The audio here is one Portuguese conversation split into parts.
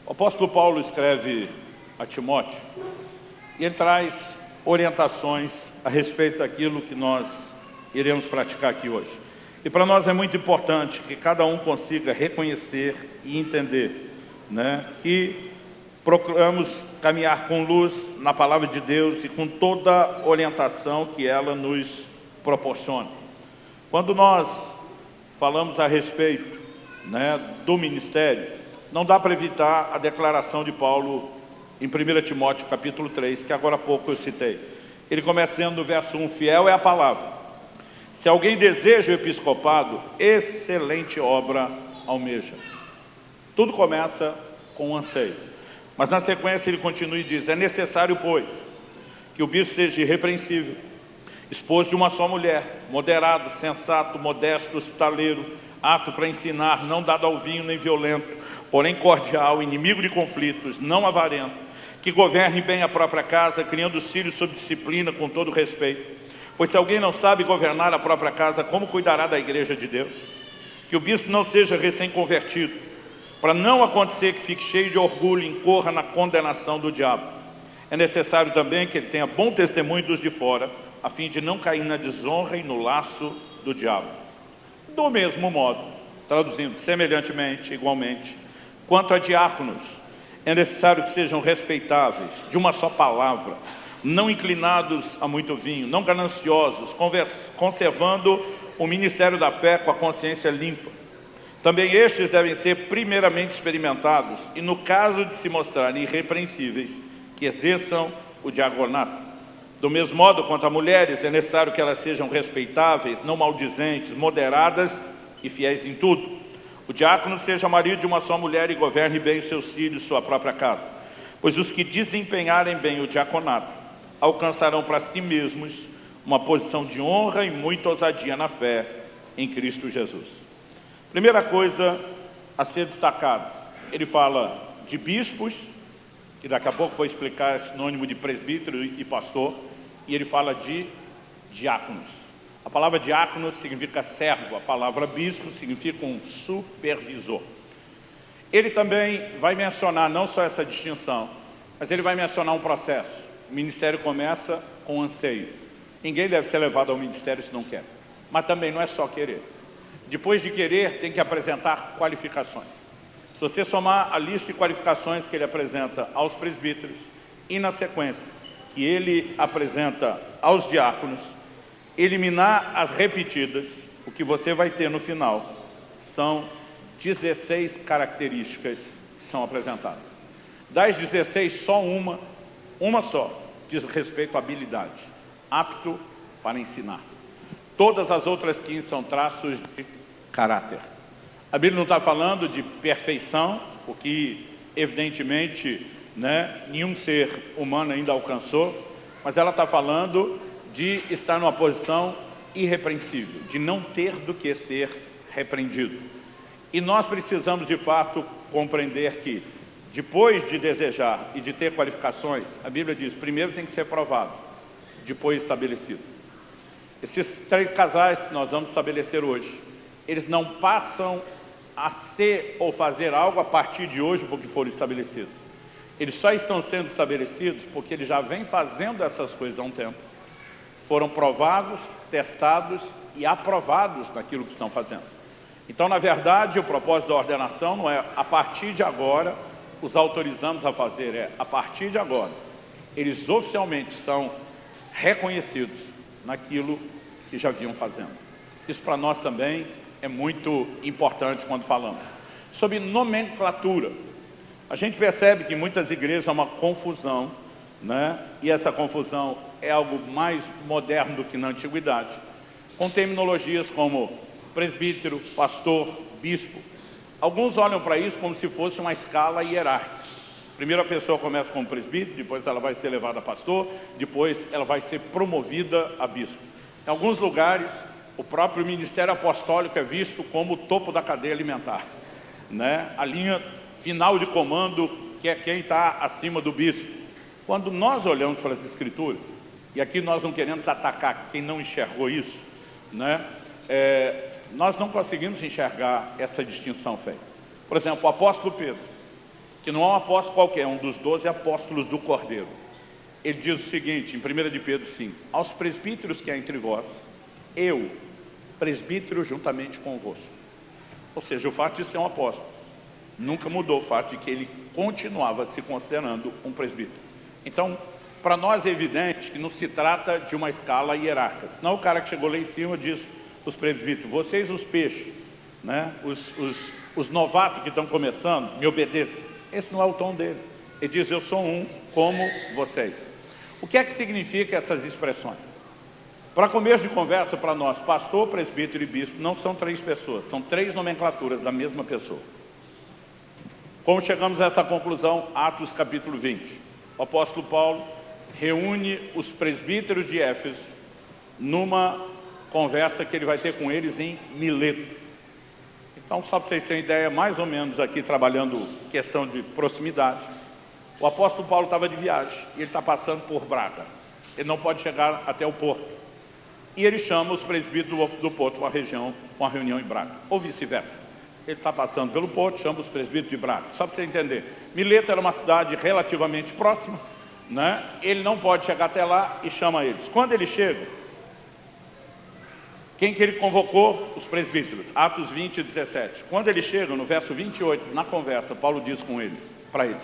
O apóstolo Paulo escreve a Timóteo e ele traz orientações a respeito daquilo que nós iremos praticar aqui hoje. E para nós é muito importante que cada um consiga reconhecer e entender, que procuramos caminhar com luz na palavra de Deus e com toda a orientação que ela nos proporciona. Quando nós falamos a respeito do ministério, não dá para evitar a declaração de Paulo em 1 Timóteo capítulo 3, que agora há pouco eu citei. Ele começa dizendo no verso 1, fiel é a palavra. Se alguém deseja o episcopado, excelente obra almeja. Tudo começa com um anseio. Mas na sequência ele continua e diz, é necessário, pois, que o bispo seja irrepreensível, esposo de uma só mulher, moderado, sensato, modesto, hospitaleiro, apto para ensinar, não dado ao vinho nem violento, porém cordial, inimigo de conflitos, não avarento, que governe bem a própria casa, criando os filhos sob disciplina, com todo respeito. Pois se alguém não sabe governar a própria casa, como cuidará da igreja de Deus? Que o bispo não seja recém-convertido, para não acontecer que fique cheio de orgulho e incorra na condenação do diabo. É necessário também que ele tenha bom testemunho dos de fora, a fim de não cair na desonra e no laço do diabo. Do mesmo modo, traduzindo semelhantemente, igualmente, quanto a diáconos, é necessário que sejam respeitáveis, de uma só palavra, não inclinados a muito vinho, não gananciosos, conservando o ministério da fé com a consciência limpa. Também estes devem ser primeiramente experimentados e, no caso de se mostrarem irrepreensíveis, que exerçam o diaconato. Do mesmo modo, quanto a mulheres, é necessário que elas sejam respeitáveis, não maldizentes, moderadas e fiéis em tudo. O diácono seja marido de uma só mulher e governe bem os seus filhos e sua própria casa. Pois os que desempenharem bem o diaconato alcançarão para si mesmos uma posição de honra e muita ousadia na fé em Cristo Jesus. Primeira coisa a ser destacada, ele fala de bispos, que daqui a pouco vou explicar, é sinônimo de presbítero e pastor, e ele fala de diáconos. A palavra diácono significa servo, a palavra bispo significa um supervisor. Ele também vai mencionar não só essa distinção, mas ele vai mencionar um processo. O ministério começa com anseio. Ninguém deve ser levado ao ministério se não quer. Mas também não é só querer. Depois de querer, tem que apresentar qualificações. Se você somar a lista de qualificações que ele apresenta aos presbíteros e na sequência que ele apresenta aos diáconos, eliminar as repetidas, o que você vai ter no final são 16 características que são apresentadas. Das 16, só uma só, diz respeito à habilidade, apto para ensinar. Todas as outras 15 são traços de caráter. A Bíblia não está falando de perfeição, o que evidentemente nenhum ser humano ainda alcançou, mas ela está falando de estar numa posição irrepreensível, de não ter do que ser repreendido. E nós precisamos de fato compreender que, depois de desejar e de ter qualificações, a Bíblia diz, primeiro tem que ser provado, depois estabelecido. Esses 3 casais que nós vamos estabelecer hoje, eles não passam a ser ou fazer algo a partir de hoje porque foram estabelecidos. Eles só estão sendo estabelecidos porque eles já vêm fazendo essas coisas há um tempo. Foram provados, testados e aprovados naquilo que estão fazendo. Então, na verdade, o propósito da ordenação não é a partir de agora os autorizamos a fazer, é a partir de agora eles oficialmente são reconhecidos naquilo que já vinham fazendo. Isso para nós também é muito importante quando falamos. Sobre nomenclatura, a gente percebe que em muitas igrejas há uma confusão, e essa confusão é algo mais moderno do que na antiguidade, com terminologias como presbítero, pastor, bispo. Alguns olham para isso como se fosse uma escala hierárquica. Primeiro a pessoa começa como presbítero, depois ela vai ser levada a pastor, depois ela vai ser promovida a bispo. Em alguns lugares, o próprio ministério apostólico é visto como o topo da cadeia alimentar, a linha final de comando, que é quem está acima do bispo. Quando nós olhamos para as Escrituras, e aqui nós não queremos atacar quem não enxergou isso, nós não conseguimos enxergar essa distinção feita. Por exemplo, o apóstolo Pedro, que não é um apóstolo qualquer, é um dos 12 apóstolos do Cordeiro. Ele diz o seguinte, em 1 de Pedro 5, aos presbíteros que há entre vós, eu, presbítero juntamente convosco. Ou seja, o fato de ser um apóstolo nunca mudou o fato de que ele continuava se considerando um presbítero. Então, para nós é evidente que não se trata de uma escala hierárquica. Senão o cara que chegou lá em cima diz, os presbíteros, vocês os peixes, né? os novatos que estão começando, me obedeçam. Esse não é o tom dele. Ele diz, eu sou um como vocês. O que é que significa essas expressões? Para começo de conversa, para nós, pastor, presbítero e bispo não são 3 pessoas, são 3 nomenclaturas da mesma pessoa. Como chegamos a essa conclusão? Atos capítulo 20. O apóstolo Paulo reúne os presbíteros de Éfeso numa conversa que ele vai ter com eles em Mileto. Então, só para vocês terem ideia, mais ou menos aqui trabalhando questão de proximidade, o apóstolo Paulo estava de viagem e ele está passando por Braga. Ele não pode chegar até o porto. E ele chama os presbíteros do porto para uma reunião em Braga, ou vice-versa. Ele está passando pelo porto, chama os presbíteros de Braga. Só para você entender, Mileto era uma cidade relativamente próxima, né? Ele não pode chegar até lá e chama eles. Quando ele chega, quem que ele convocou? Os presbíteros, Atos 20, 17. Quando ele chega, no verso 28, na conversa, Paulo diz com eles, para eles,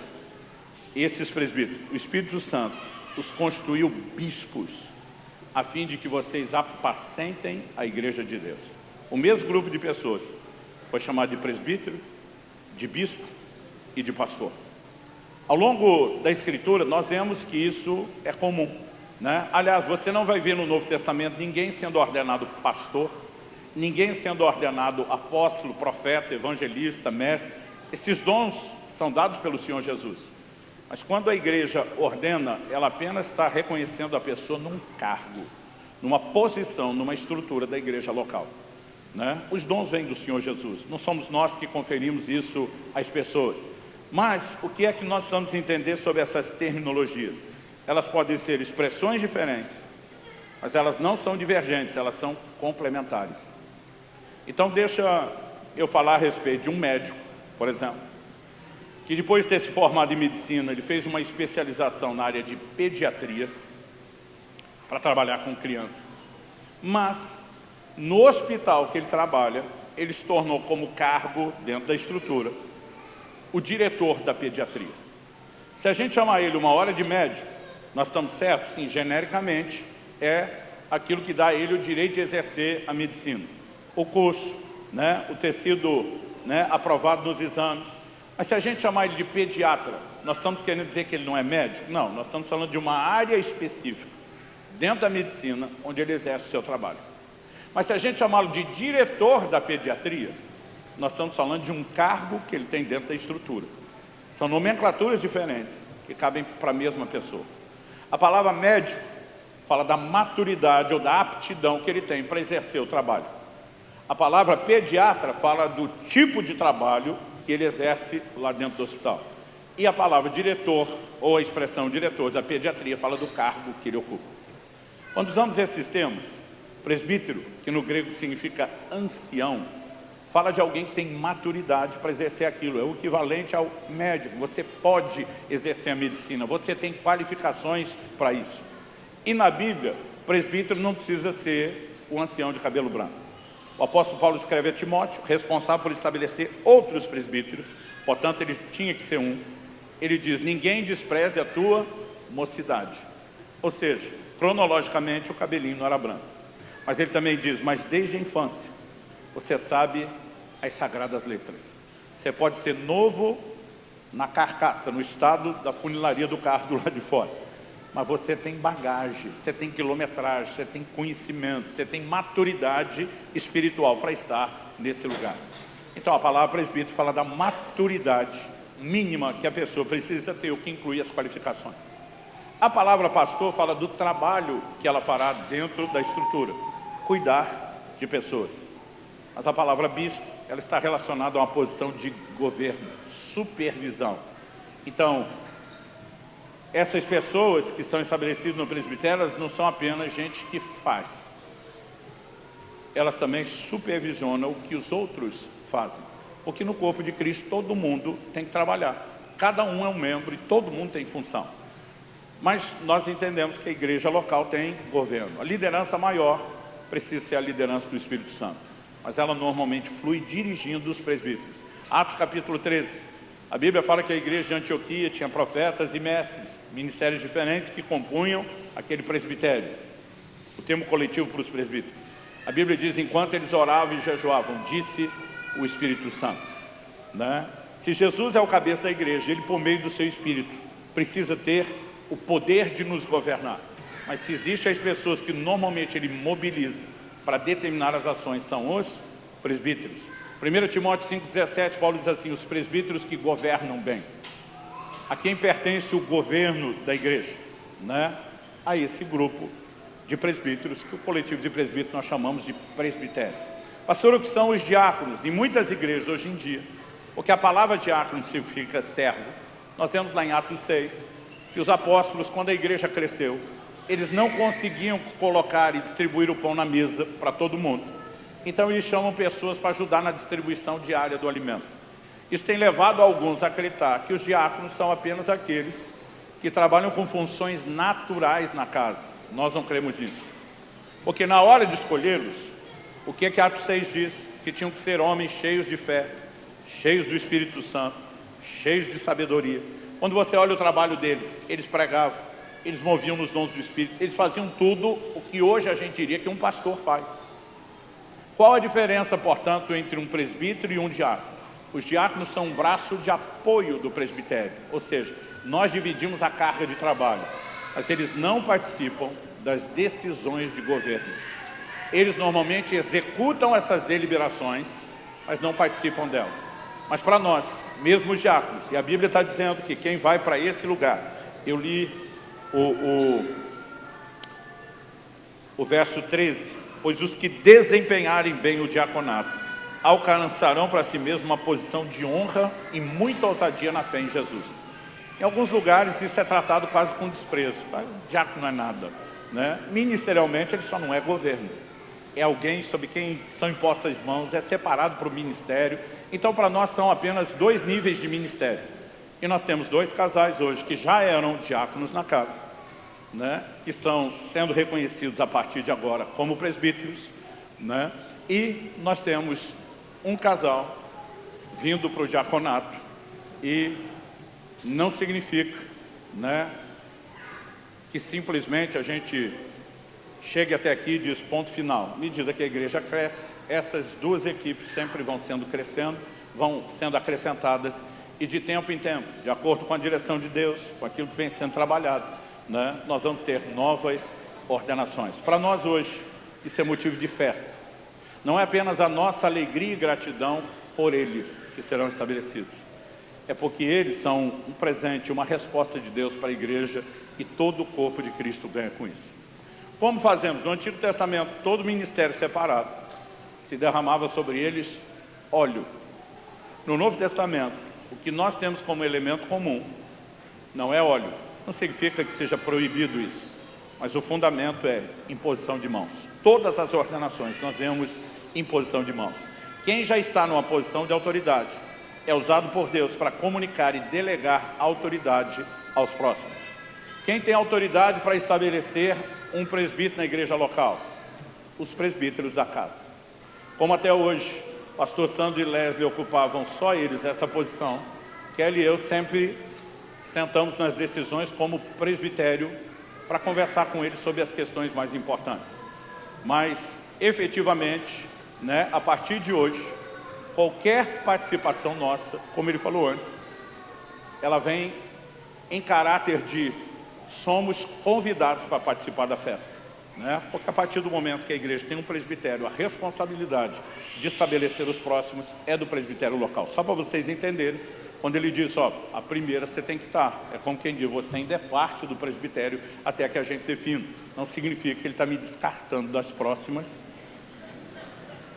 esses presbíteros, o Espírito Santo os constituiu bispos, a fim de que vocês apacentem a igreja de Deus. O mesmo grupo de pessoas foi chamado de presbítero, de bispo e de pastor. Ao longo da Escritura, nós vemos que isso é comum, né? Aliás, você não vai ver no Novo Testamento ninguém sendo ordenado pastor, ninguém sendo ordenado apóstolo, profeta, evangelista, mestre. Esses dons são dados pelo Senhor Jesus. Mas quando a igreja ordena, ela apenas está reconhecendo a pessoa num cargo, numa posição, numa estrutura da igreja local, né? Os dons vêm do Senhor Jesus, não somos nós que conferimos isso às pessoas. Mas o que é que nós precisamos entender sobre essas terminologias? Elas podem ser expressões diferentes, mas elas não são divergentes, elas são complementares. Então deixa eu falar a respeito de um médico, por exemplo, que depois de ter se formado em medicina, ele fez uma especialização na área de pediatria, para trabalhar com criança. Mas, no hospital que ele trabalha, ele se tornou como cargo dentro da estrutura, o diretor da pediatria. Se a gente chamar ele uma hora de médico, nós estamos certos? Sim, genericamente, é aquilo que dá a ele o direito de exercer a medicina. O curso, né, o ter sido, né, aprovado nos exames. Mas se a gente chamar ele de pediatra, nós estamos querendo dizer que ele não é médico? Não, nós estamos falando de uma área específica, dentro da medicina, onde ele exerce o seu trabalho. Mas se a gente chamá-lo de diretor da pediatria, nós estamos falando de um cargo que ele tem dentro da estrutura. São nomenclaturas diferentes, que cabem para a mesma pessoa. A palavra médico fala da maturidade ou da aptidão que ele tem para exercer o trabalho. A palavra pediatra fala do tipo de trabalho que ele exerce lá dentro do hospital. E a palavra diretor, ou a expressão diretor da pediatria, fala do cargo que ele ocupa. Quando usamos esses termos, presbítero, que no grego significa ancião, fala de alguém que tem maturidade para exercer aquilo. É o equivalente ao médico. Você pode exercer a medicina, você tem qualificações para isso. E na Bíblia, presbítero não precisa ser o ancião de cabelo branco. O apóstolo Paulo escreve a Timóteo, responsável por estabelecer outros presbíteros, portanto ele tinha que ser um. Ele diz, ninguém despreze a tua mocidade. Ou seja, cronologicamente o cabelinho não era branco. Mas ele também diz, mas desde a infância, você sabe as sagradas letras. Você pode ser novo na carcaça, no estado da funilaria do carro do lado de fora. Mas você tem bagagem, você tem quilometragem, você tem conhecimento, você tem maturidade espiritual para estar nesse lugar. Então a palavra presbítero fala da maturidade mínima que a pessoa precisa ter, o que inclui as qualificações. A palavra pastor fala do trabalho que ela fará dentro da estrutura, cuidar de pessoas. Mas a palavra bispo, ela está relacionada a uma posição de governo, supervisão. Então, essas pessoas que estão estabelecidas no presbitério, elas não são apenas gente que faz. Elas também supervisionam o que os outros fazem. Porque no corpo de Cristo todo mundo tem que trabalhar. Cada um é um membro e todo mundo tem função. Mas nós entendemos que a igreja local tem governo. A liderança maior precisa ser a liderança do Espírito Santo, mas ela normalmente flui dirigindo os presbíteros. Atos capítulo 13, a Bíblia fala que a igreja de Antioquia tinha profetas e mestres, ministérios diferentes que compunham aquele presbitério, o termo coletivo para os presbíteros. A Bíblia diz, enquanto eles oravam e jejuavam, disse o Espírito Santo, né? Se Jesus é o cabeça da igreja, ele por meio do seu Espírito precisa ter o poder de nos governar. Mas se existem as pessoas que normalmente ele mobiliza para determinar as ações, são os presbíteros. 1 Timóteo 5,17, Paulo diz assim, os presbíteros que governam bem. A quem pertence o governo da igreja? Né? A esse grupo de presbíteros, que o coletivo de presbíteros nós chamamos de presbitério. Pastor, o que são os diáconos? Em muitas igrejas hoje em dia, porque a palavra diácono significa servo, nós vemos lá em Atos 6, que os apóstolos, quando a igreja cresceu, eles não conseguiam colocar e distribuir o pão na mesa para todo mundo. Então eles chamam pessoas para ajudar na distribuição diária do alimento. Isso tem levado alguns a acreditar que os diáconos são apenas aqueles que trabalham com funções naturais na casa. Nós não cremos nisso. Porque na hora de escolhê-los, o que Atos 6 diz? Que tinham que ser homens cheios de fé, cheios do Espírito Santo, cheios de sabedoria. Quando você olha o trabalho deles, eles pregavam, eles moviam nos dons do Espírito, eles faziam tudo o que hoje a gente diria que um pastor faz. Qual a diferença, portanto, entre um presbítero e um diácono? Os diáconos são um braço de apoio do presbitério, ou seja, nós dividimos a carga de trabalho, mas eles não participam das decisões de governo. Eles normalmente executam essas deliberações, mas não participam delas. Mas para nós, mesmo os diáconos, e a Bíblia está dizendo que quem vai para esse lugar, eu li o verso 13, pois os que desempenharem bem o diaconato, alcançarão para si mesmo uma posição de honra e muita ousadia na fé em Jesus. Em alguns lugares isso é tratado quase com desprezo, o diácono não é nada, né? Ministerialmente ele só não é governo. É alguém sobre quem são impostas as mãos, é separado para o ministério. Então, para nós, são apenas 2 níveis de ministério. E nós temos 2 casais hoje que já eram diáconos na casa, né? Que estão sendo reconhecidos a partir de agora como presbíteros, né? E nós temos um casal vindo para o diaconato e não significa, né, que simplesmente a gente chegue até aqui e diz ponto final. À medida que a igreja cresce, essas 2 equipes sempre vão crescendo, vão sendo acrescentadas e de tempo em tempo, de acordo com a direção de Deus, com aquilo que vem sendo trabalhado, né, nós vamos ter novas ordenações. Para nós hoje, isso é motivo de festa. Não é apenas a nossa alegria e gratidão por eles que serão estabelecidos. É porque eles são um presente, uma resposta de Deus para a igreja e todo o corpo de Cristo ganha com isso. Como fazemos? No Antigo Testamento, todo ministério separado, se derramava sobre eles óleo. No Novo Testamento, o que nós temos como elemento comum não é óleo. Não significa que seja proibido isso, mas o fundamento é imposição de mãos. Todas as ordenações nós vemos imposição de mãos. Quem já está numa posição de autoridade é usado por Deus para comunicar e delegar autoridade aos próximos. Quem tem autoridade para estabelecer um presbítero na igreja local? Os presbíteros da casa. Como até hoje, pastor Sandro e Leslie ocupavam só eles essa posição, Kelly e eu sempre sentamos nas decisões como presbitério para conversar com eles sobre as questões mais importantes. Mas, efetivamente, né, a partir de hoje, qualquer participação nossa, como ele falou antes, ela vem em caráter de somos convidados para participar da festa, né? Porque a partir do momento que a igreja tem um presbitério, a responsabilidade de estabelecer os próximos é do presbitério local. Só para vocês entenderem, quando ele diz, ó, a primeira você tem que estar, é como quem diz, você ainda é parte do presbitério até que a gente defina. Não significa que ele está me descartando das próximas,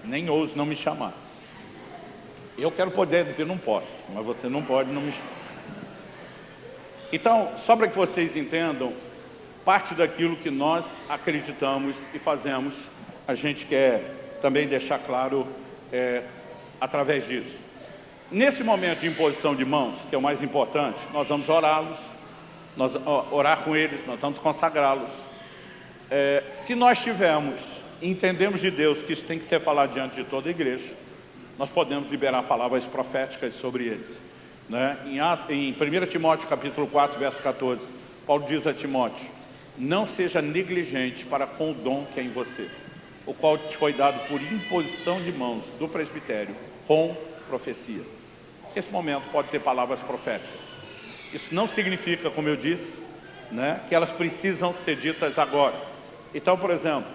nem ouse não me chamar. Eu quero poder dizer não posso, mas você não pode não me chamar. Então, só para que vocês entendam, parte daquilo que nós acreditamos e fazemos, a gente quer também deixar claro através disso. Nesse momento de imposição de mãos, que é o mais importante, nós vamos orá-los, orar com eles, nós vamos consagrá-los. Se nós tivermos e entendemos de Deus que isso tem que ser falado diante de toda a igreja, nós podemos liberar palavras proféticas sobre eles, né? Em 1 Timóteo capítulo 4, verso 14, Paulo diz a Timóteo: não seja negligente para com o dom que é em você, o qual te foi dado por imposição de mãos do presbitério, com profecia. Nesse momento pode ter palavras proféticas. Isso não significa, como eu disse, né, que elas precisam ser ditas agora. Então, por exemplo,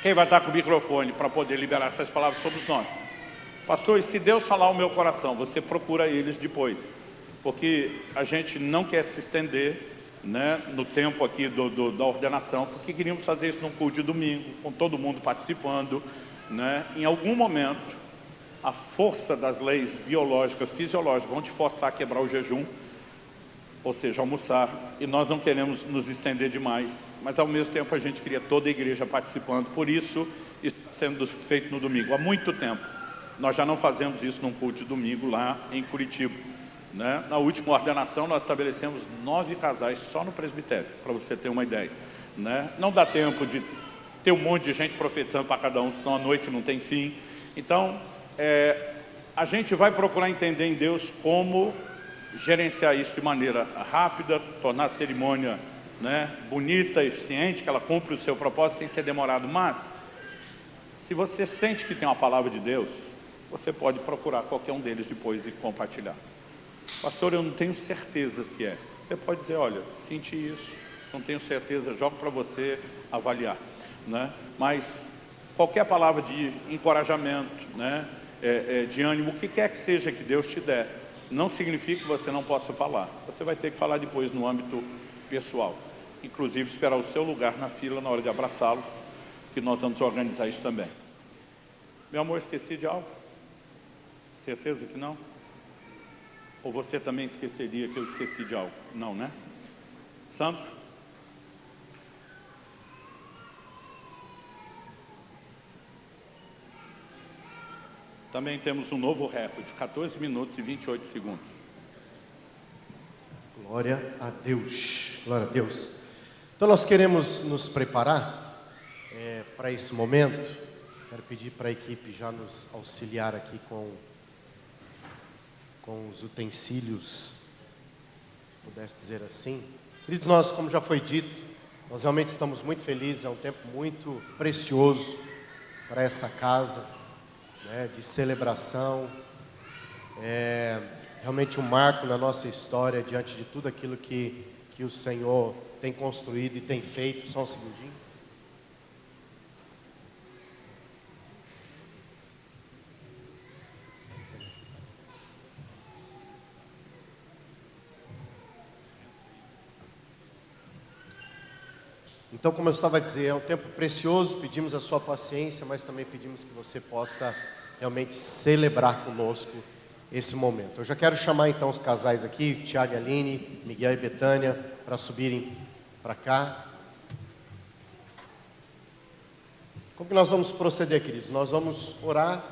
quem vai estar com o microfone para poder liberar essas palavras somos nós. Pastor, e se Deus falar ao meu coração, você procura eles depois, porque a gente não quer se estender, né, no tempo aqui da ordenação, porque queríamos fazer isso num culto de domingo, com todo mundo participando, né? Em algum momento, a força das leis biológicas, fisiológicas, vão te forçar a quebrar o jejum, ou seja, almoçar, e nós não queremos nos estender demais, mas ao mesmo tempo a gente queria toda a igreja participando, por isso está sendo feito no domingo. Há muito tempo nós já não fazemos isso num culto de domingo lá em Curitiba, né? Na última ordenação nós estabelecemos 9 casais só no presbitério, para você ter uma ideia, né? Não dá tempo de ter um monte de gente profetizando para cada um, senão a noite não tem fim. Então a gente vai procurar entender em Deus como gerenciar isso de maneira rápida, tornar a cerimônia, né, bonita, eficiente, que ela cumpre o seu propósito sem ser demorado. Mas, se você sente que tem uma palavra de Deus, você pode procurar qualquer um deles depois e compartilhar. Pastor, eu não tenho certeza se é. Você pode dizer: olha, senti isso, não tenho certeza, jogo para você avaliar, né? Mas qualquer palavra de encorajamento, né, de ânimo, o que quer que seja que Deus te der, não significa que você não possa falar. Você vai ter que falar depois no âmbito pessoal, inclusive esperar o seu lugar na fila na hora de abraçá-los, que nós vamos organizar isso também. Meu amor, esqueci de algo? Certeza que não? Ou você também esqueceria que eu esqueci de algo? Não, né? Sandro? Também temos um novo recorde, 14 minutos e 28 segundos. Glória a Deus, glória a Deus. Então nós queremos nos preparar para esse momento. Quero pedir para a equipe já nos auxiliar aqui com os utensílios, se pudesse dizer assim. Queridos, nós, como já foi dito, nós realmente estamos muito felizes, é um tempo muito precioso para essa casa, né, de celebração, realmente um marco na nossa história, diante de tudo aquilo que o Senhor tem construído e tem feito. Só um segundinho. Então, como eu estava a dizer, é um tempo precioso, pedimos a sua paciência, mas também pedimos que você possa realmente celebrar conosco esse momento. Eu já quero chamar então os casais aqui, Tiago e Aline, Miguel e Betânia, para subirem para cá. Como que nós vamos proceder, queridos? Nós vamos orar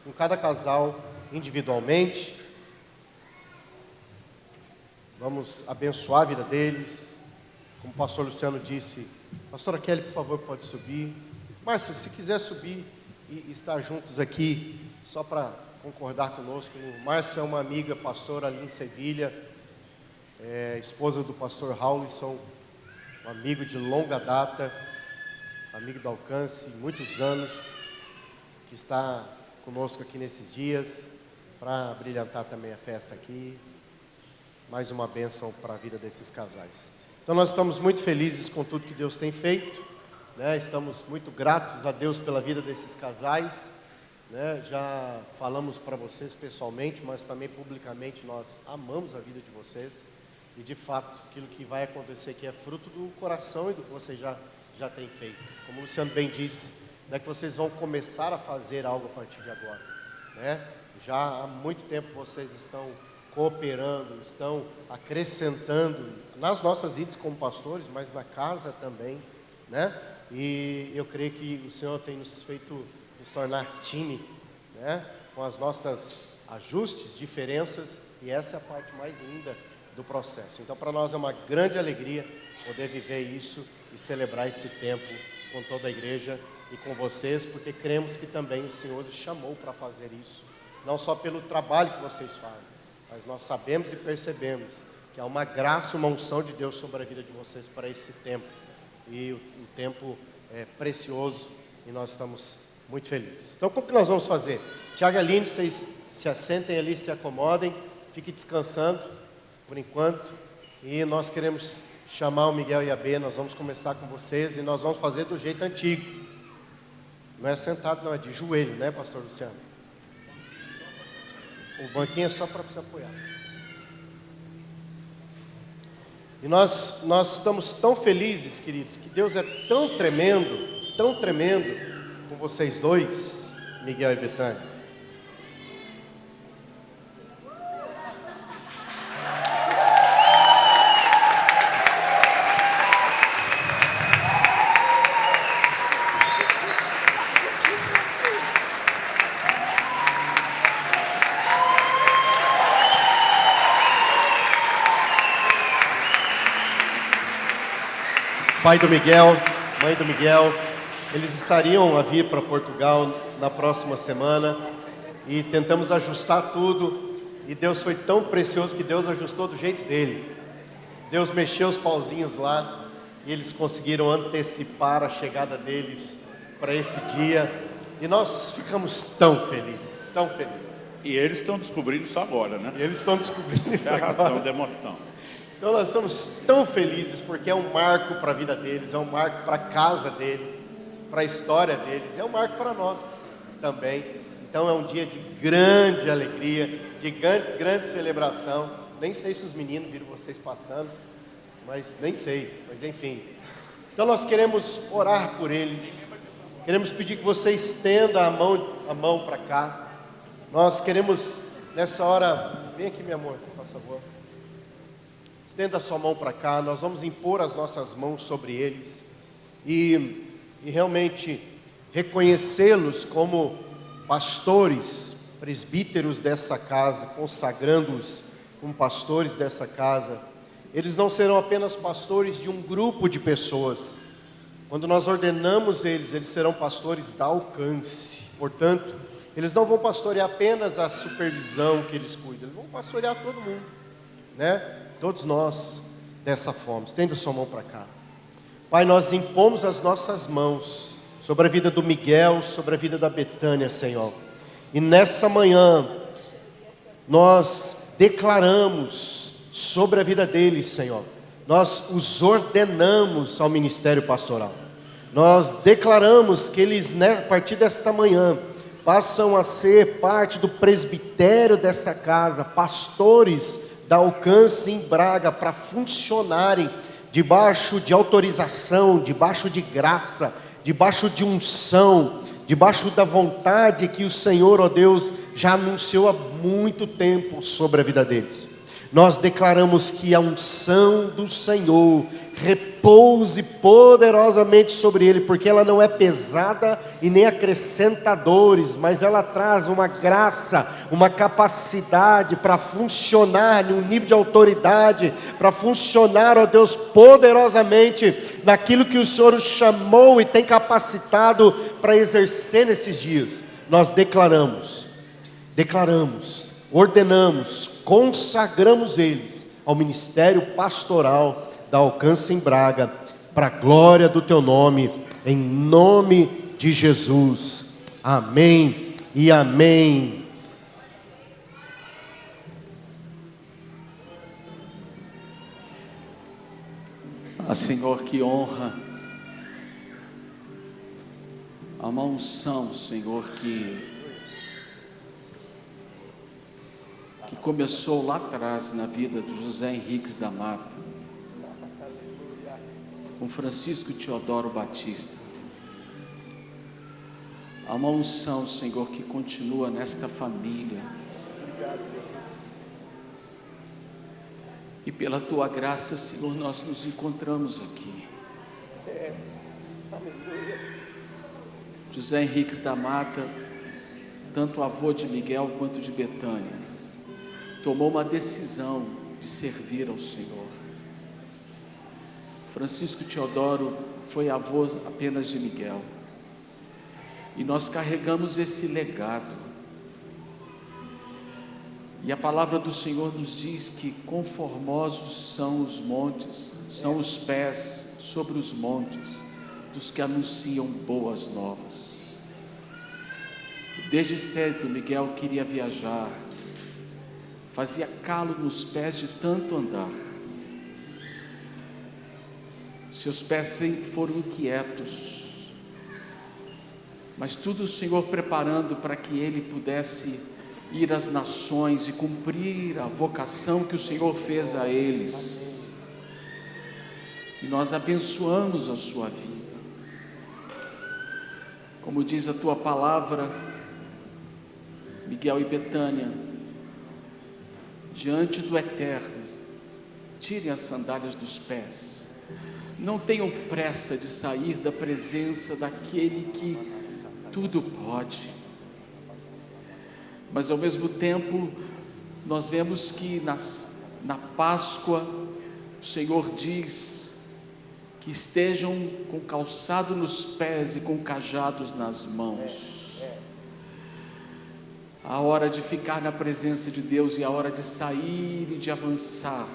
com cada casal individualmente, vamos abençoar a vida deles. Como o pastor Luciano disse, pastora Kelly, por favor, pode subir. Márcia, se quiser subir e estar juntos aqui, só para concordar conosco. Márcia é uma amiga pastora ali em Sevilha, esposa do pastor Raulison, um amigo de longa data, amigo do alcance, muitos anos, que está conosco aqui nesses dias, para brilhantar também a festa aqui. Mais uma bênção para a vida desses casais. Então nós estamos muito felizes com tudo que Deus tem feito, né? Estamos muito gratos a Deus pela vida desses casais, né? Já falamos para vocês pessoalmente, mas também publicamente, nós amamos a vida de vocês, e de fato aquilo que vai acontecer aqui é fruto do coração e do que vocês já têm feito. Como o Luciano bem disse, não é que vocês vão começar a fazer algo a partir de agora, né? Já há muito tempo vocês estão cooperando, estão acrescentando nas nossas vidas como pastores, mas na casa também, né? E eu creio que o Senhor tem nos feito nos tornar time, né? Com as nossas ajustes, diferenças, e essa é a parte mais linda do processo. Então, para nós é uma grande alegria poder viver isso e celebrar esse tempo com toda a igreja e com vocês, porque cremos que também o Senhor os chamou para fazer isso, não só pelo trabalho que vocês fazem, mas nós sabemos e percebemos que há uma graça e uma unção de Deus sobre a vida de vocês para esse tempo, e o tempo é precioso e nós estamos muito felizes. Então, como que nós vamos fazer? Tiago e Aline, vocês se assentem ali, se acomodem, fiquem descansando por enquanto, e nós queremos chamar o Miguel e a B. Nós vamos começar com vocês e nós vamos fazer do jeito antigo, não é sentado, não, é de joelho, né, pastor Luciano? O banquinho é só para se apoiar. E nós estamos tão felizes, queridos, que Deus é tão tremendo com vocês dois, Miguel e Betânia. Pai do Miguel, mãe do Miguel, eles estariam a vir para Portugal na próxima semana e tentamos ajustar tudo, e Deus foi tão precioso que Deus ajustou do jeito dele. Deus mexeu os pauzinhos lá e eles conseguiram antecipar a chegada deles para esse dia, e nós ficamos tão felizes, tão felizes. E eles estão descobrindo isso agora, né? E eles estão descobrindo isso É a razão agora. da emoção. Então nós estamos tão felizes porque é um marco para a vida deles, é um marco para a casa deles, para a história deles, é um marco para nós também. Então é um dia de grande alegria, de grande celebração. Nem sei se os meninos viram vocês passando, mas nem sei, mas enfim. Então nós queremos orar por eles, queremos pedir que você estenda a mão para cá. Nós queremos nessa hora, vem aqui, meu amor, por favor. Estenda a sua mão para cá, nós vamos impor as nossas mãos sobre eles e realmente reconhecê-los como pastores, presbíteros dessa casa, consagrando-os como pastores dessa casa. Eles não serão apenas pastores de um grupo de pessoas. Quando nós ordenamos eles serão pastores da Alcance. Portanto, eles não vão pastorear apenas a supervisão que eles cuidam, eles vão pastorear todo mundo, né? Todos nós dessa forma. Estenda sua mão para cá. Pai, nós impomos as nossas mãos sobre a vida do Miguel, sobre a vida da Betânia, Senhor. E nessa manhã, nós declaramos sobre a vida deles, Senhor. Nós os ordenamos ao ministério pastoral. Nós declaramos que eles, a partir desta manhã, passam a ser parte do presbitério dessa casa, pastores da Alcance em Braga, para funcionarem debaixo de autorização, debaixo de graça, debaixo de unção, debaixo da vontade que o Senhor, ó Deus, já anunciou há muito tempo sobre a vida deles. Nós declaramos que a unção do Senhor repouse poderosamente sobre ele, porque ela não é pesada e nem acrescenta dores, mas ela traz uma graça, uma capacidade para funcionar num nível de autoridade, para funcionar, ó Deus, poderosamente naquilo que o Senhor os chamou e tem capacitado para exercer nesses dias. Nós declaramos, ordenamos, consagramos eles ao ministério pastoral da Alcance em Braga, para a glória do teu nome, em nome de Jesus. Amém e amém. Ah, Senhor, que honra, há uma unção, Senhor, que começou lá atrás na vida do José Henriques da Mata, com Francisco Teodoro Batista. Há uma unção, Senhor, que continua nesta família. E pela tua graça, Senhor, nós nos encontramos aqui. José Henriques da Mata tanto o avô de Miguel quanto de Betânia, tomou uma decisão de servir ao Senhor. Francisco Teodoro foi avô apenas de Miguel, e nós carregamos esse legado. E a palavra do Senhor nos diz que conformosos são os montes, são os pés sobre os montes dos que anunciam boas novas. Desde cedo Miguel queria viajar, fazia calo nos pés de tanto andar. Seus pés sempre foram inquietos, mas tudo o Senhor preparando para que ele pudesse ir às nações e cumprir a vocação que o Senhor fez a eles. E nós abençoamos a sua vida. Como diz a tua palavra, Miguel e Betânia, diante do Eterno, tirem as sandálias dos pés. Não tenham pressa de sair da presença daquele que tudo pode. Mas ao mesmo tempo, nós vemos que na Páscoa, o Senhor diz que estejam com calçado nos pés e com cajados nas mãos. A hora de ficar na presença de Deus e a hora de sair e de avançar.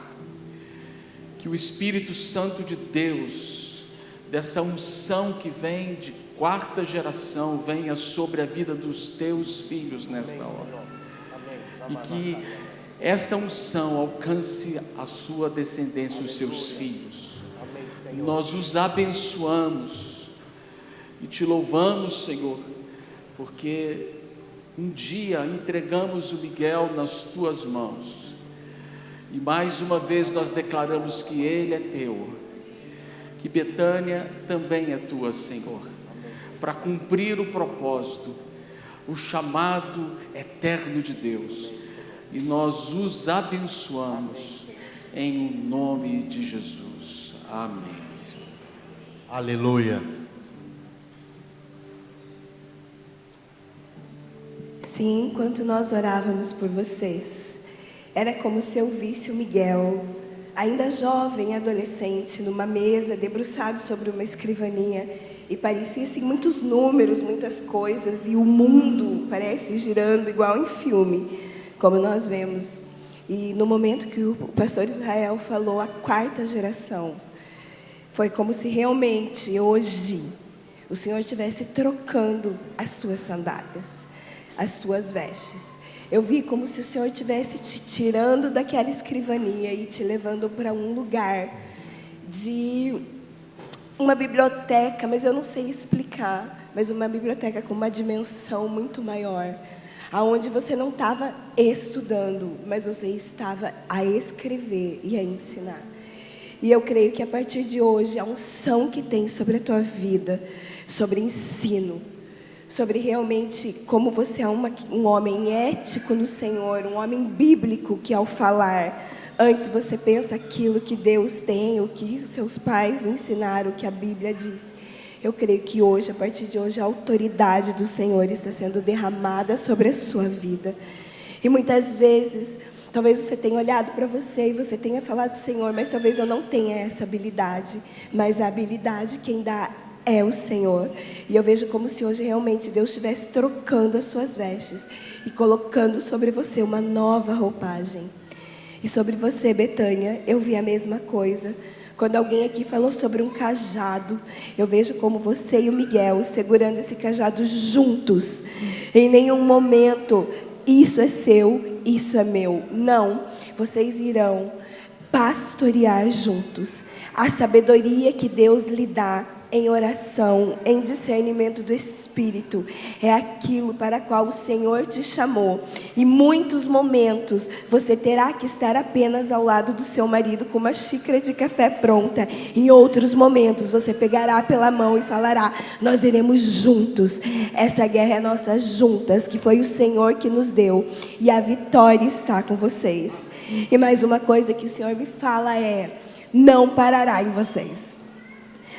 Que o Espírito Santo de Deus, dessa unção que vem de quarta geração, venha sobre a vida dos teus filhos nesta hora. E que esta unção alcance a sua descendência, os seus filhos. Nós os abençoamos e te louvamos, Senhor, porque um dia entregamos o Miguel nas tuas mãos, e mais uma vez nós declaramos que ele é teu, que Betânia também é tua, Senhor, para cumprir o propósito, o chamado eterno de Deus, e nós os abençoamos em nome de Jesus. Amém. Aleluia. Sim, enquanto nós orávamos por vocês, era como se eu visse o Miguel, ainda jovem, adolescente, numa mesa, debruçado sobre uma escrivaninha, e parecia assim muitos números, muitas coisas, e o mundo parece girando igual em filme, como nós vemos. E no momento que o pastor Israel falou a quarta geração, foi como se realmente hoje o Senhor estivesse trocando as tuas sandálias, as tuas vestes. Eu vi como se o Senhor estivesse te tirando daquela escrivania e te levando para um lugar de uma biblioteca, mas eu não sei explicar, mas uma biblioteca com uma dimensão muito maior, aonde você não estava estudando, mas você estava a escrever e a ensinar. E eu creio que a partir de hoje, a unção que tem sobre a tua vida, sobre ensino, sobre realmente como você é um homem ético no Senhor, um homem bíblico, que ao falar, antes você pensa aquilo que Deus tem, o que seus pais ensinaram, o que a Bíblia diz. Eu creio que hoje, a partir de hoje, a autoridade do Senhor está sendo derramada sobre a sua vida. E muitas vezes, talvez você tenha olhado para você e você tenha falado, Senhor, mas talvez eu não tenha essa habilidade. Mas a habilidade quem dá é o Senhor. E eu vejo como se hoje realmente Deus estivesse trocando as suas vestes e colocando sobre você uma nova roupagem. E sobre você, Betânia, eu vi a mesma coisa. Quando alguém aqui falou sobre um cajado, eu vejo como você e o Miguel segurando esse cajado juntos. Em nenhum momento, isso é seu, isso é meu. Não, vocês irão pastorear juntos. A sabedoria que Deus lhe dá em oração, em discernimento do Espírito, é aquilo para qual o Senhor te chamou. Em muitos momentos, você terá que estar apenas ao lado do seu marido com uma xícara de café pronta. Em outros momentos, você pegará pela mão e falará, nós iremos juntos. Essa guerra é nossa juntas, que foi o Senhor que nos deu. E a vitória está com vocês. E mais uma coisa que o Senhor me fala é, não parará em vocês.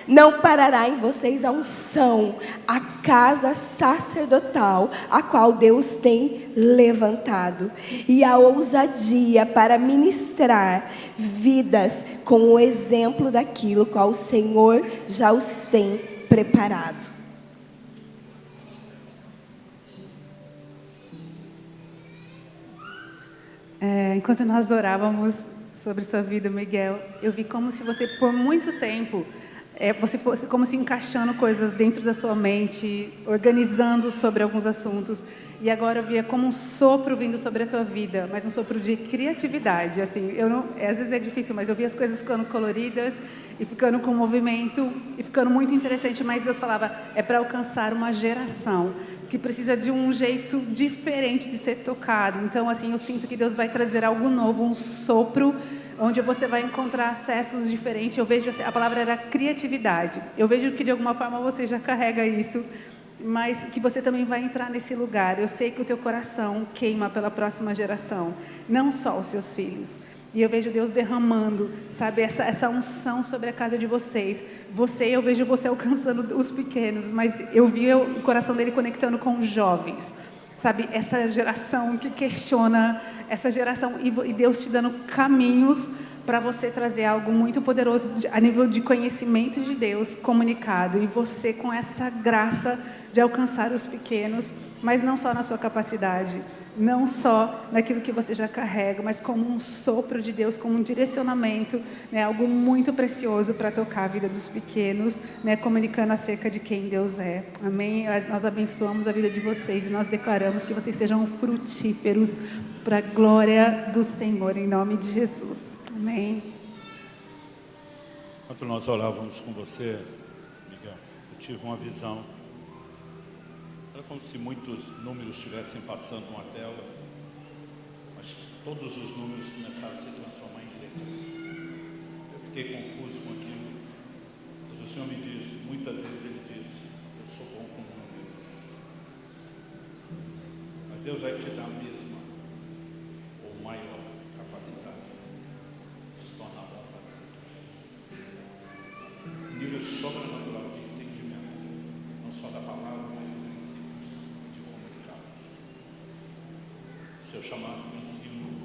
Não parará em vocês a unção, a casa sacerdotal, a qual Deus tem levantado, e a ousadia para ministrar vidas com o exemplo daquilo qual o Senhor já os tem preparado. Enquanto nós orávamos sobre sua vida, Miguel, eu vi como se você, por muito tempo, você fosse como se encaixando coisas dentro da sua mente, organizando sobre alguns assuntos, e agora eu via como um sopro vindo sobre a tua vida, mas um sopro de criatividade, assim, às vezes é difícil, mas eu vi as coisas ficando coloridas, e ficando com movimento, e ficando muito interessante, mas Deus falava, é para alcançar uma geração, que precisa de um jeito diferente de ser tocado. Então, assim, eu sinto que Deus vai trazer algo novo, um sopro, onde você vai encontrar acessos diferentes. Eu vejo, a palavra era criatividade. Eu vejo que de alguma forma você já carrega isso, mas que você também vai entrar nesse lugar. Eu sei que o teu coração queima pela próxima geração, não só os seus filhos. E eu vejo Deus derramando, sabe, essa unção sobre a casa de vocês. Eu vejo você alcançando os pequenos, mas eu vi o coração dele conectando com os jovens. Sabe, essa geração que questiona, essa geração, e Deus te dando caminhos para você trazer algo muito poderoso a nível de conhecimento de Deus comunicado. E você com essa graça de alcançar os pequenos, mas não só na sua capacidade, não só naquilo que você já carrega, mas como um sopro de Deus, como um direcionamento, né, algo muito precioso para tocar a vida dos pequenos, né, comunicando acerca de quem Deus é. Amém? Nós abençoamos a vida de vocês e nós declaramos que vocês sejam frutíferos para a glória do Senhor, em nome de Jesus. Amém. Enquanto nós orávamos com você, Miguel, eu tive uma visão. Era como se muitos números estivessem passando numa tela, mas todos os números começaram a se transformar em letras. Eu fiquei confuso com aquilo, mas o Senhor me disse, muitas vezes Ele disse, eu sou bom com números. Mas Deus vai te dar a mesma ou maior capacidade de se tornar bom para as letras. Um nível sobrenatural de entendimento, não só da palavra, mas seu chamado no ensino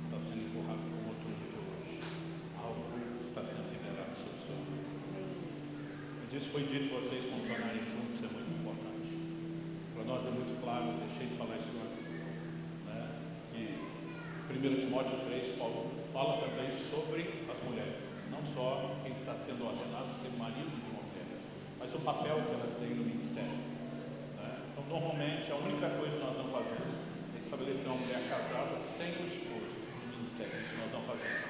está sendo empurrado para um outro nível hoje. Algo está sendo liberado sobre o seu nome. Mas isso foi dito, vocês funcionarem juntos é muito importante. Para nós é muito claro, eu deixei de falar isso antes, né? Que 1 Timóteo 3, Paulo fala também sobre as mulheres. Não só quem está sendo ordenado ser marido de uma mulher, mas o papel que elas têm no ministério. Né? Então, normalmente, a única coisa que nós não fazemos estabelecer uma mulher casada sem o esposo no ministério, isso nós não fazemos.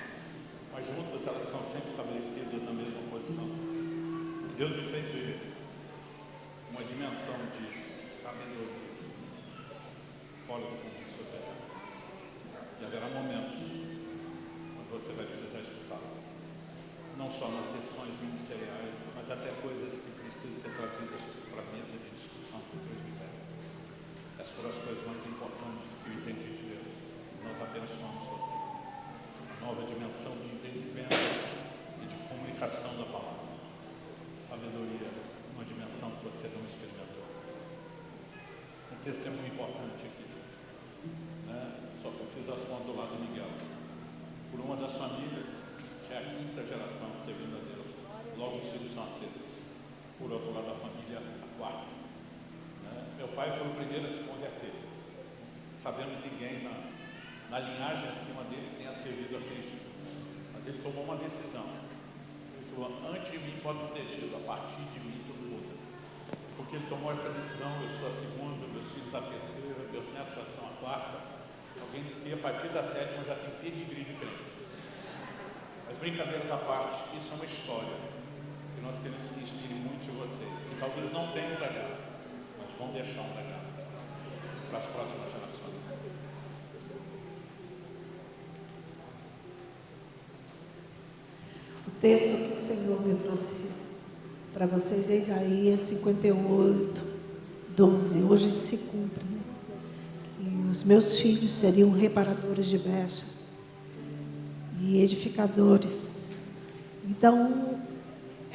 Mas juntas elas estão sempre estabelecidas na mesma posição. E Deus me fez ver uma dimensão de sabedoria fora do comum social. E haverá momentos onde você vai precisar escutar, não só nas decisões ministeriais, mas até coisas que precisam ser trazidas para a mesa de discussão com o presbitério. Essas foram as coisas mais importantes que eu entendi de Deus. Nós abençoamos vocês. A nova dimensão de entendimento e de comunicação da palavra. Sabedoria, uma dimensão que você não experimentou. Um testemunho importante aqui. Né? Só que eu fiz as contas do lado do Miguel. Por uma das famílias, já é a 5ª geração servindo a Deus. Logo os filhos são a 6ª. Por outro lado da família, a 4ª. Meu pai foi o primeiro a se converter, sabendo de ninguém na linhagem acima dele que tenha servido a Cristo. Mas ele tomou uma decisão. Ele falou, antes de mim pode não ter tido, a partir de mim tudo muda. Porque ele tomou essa decisão, eu sou a 2ª, meus filhos a 3ª, meus netos já são a 4ª. Alguém disse que a partir da 7ª já tem pedigree de crente. Mas brincadeiras à parte, isso é uma história que nós queremos que inspire muito de vocês, que talvez não tenham legado, vão deixar um legado para as próximas gerações. O texto que o Senhor me trouxe para vocês é Isaías 58, 12. Hoje se cumpre, né? Que os meus filhos seriam reparadores de brecha e edificadores. Então,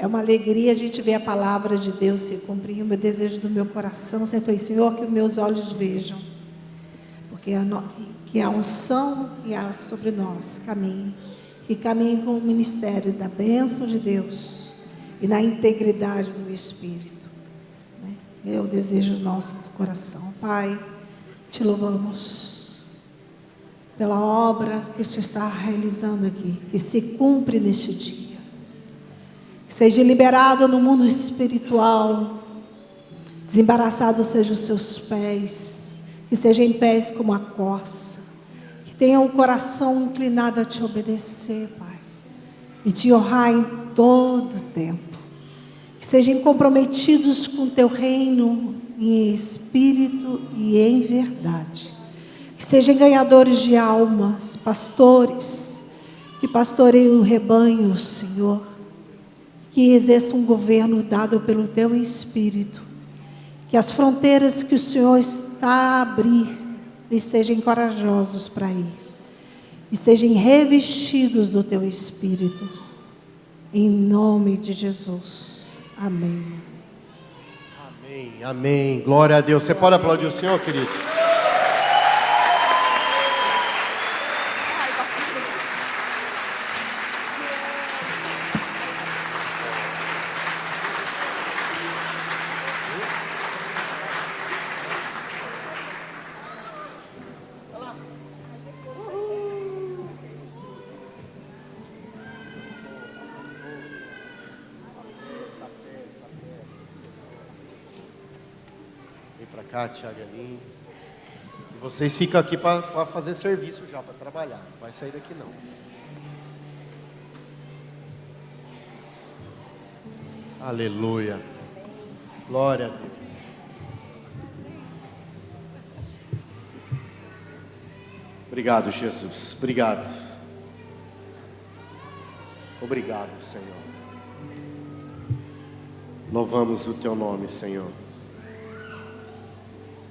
É uma alegria a gente ver a palavra de Deus se cumprir. O meu desejo do meu coração sempre foi, Senhor, que os meus olhos vejam. Porque que a unção que há sobre nós caminhe. Que caminhe com o ministério da bênção de Deus e na integridade do Espírito. É o desejo nosso do coração. Pai, te louvamos pela obra que o Senhor está realizando aqui. Que se cumpre neste dia. Que seja liberado no mundo espiritual, desembaraçado sejam os seus pés, que seja em pés como a corça, que tenha um coração inclinado a te obedecer, Pai, e te honrar em todo o tempo, que sejam comprometidos com o teu reino em espírito e em verdade, que sejam ganhadores de almas, pastores, que pastoreiem o rebanho, Senhor, que exerça um governo dado pelo teu Espírito, que as fronteiras que o Senhor está a abrir, eles sejam corajosos para ir, e sejam revestidos do teu Espírito, em nome de Jesus, amém. Amém, amém, glória a Deus. Você pode aplaudir o Senhor, querido? Cá, Tiago e Aline. E vocês ficam aqui para fazer serviço já, para trabalhar. Não vai sair daqui não. Aleluia. Glória a Deus. Obrigado, Jesus. Obrigado. Obrigado, Senhor. Louvamos o teu nome, Senhor.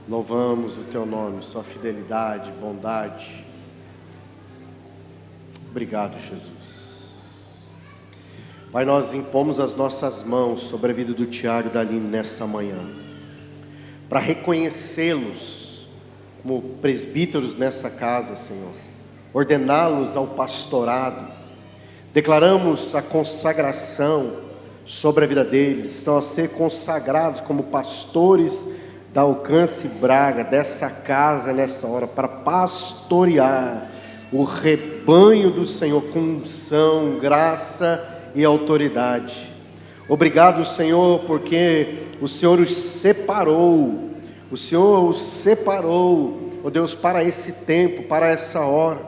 Louvamos o teu nome, sua fidelidade, bondade. Obrigado, Jesus. Pai, nós impomos as nossas mãos sobre a vida do Tiago e da Aline nessa manhã, para reconhecê-los como presbíteros nessa casa, Senhor, ordená-los ao pastorado. Declaramos a consagração sobre a vida deles, estão a ser consagrados como pastores da Alcance Braga, dessa casa nessa hora, para pastorear o rebanho do Senhor com unção, graça e autoridade. Obrigado, Senhor, porque o Senhor os separou, ó Deus, para esse tempo, para essa hora,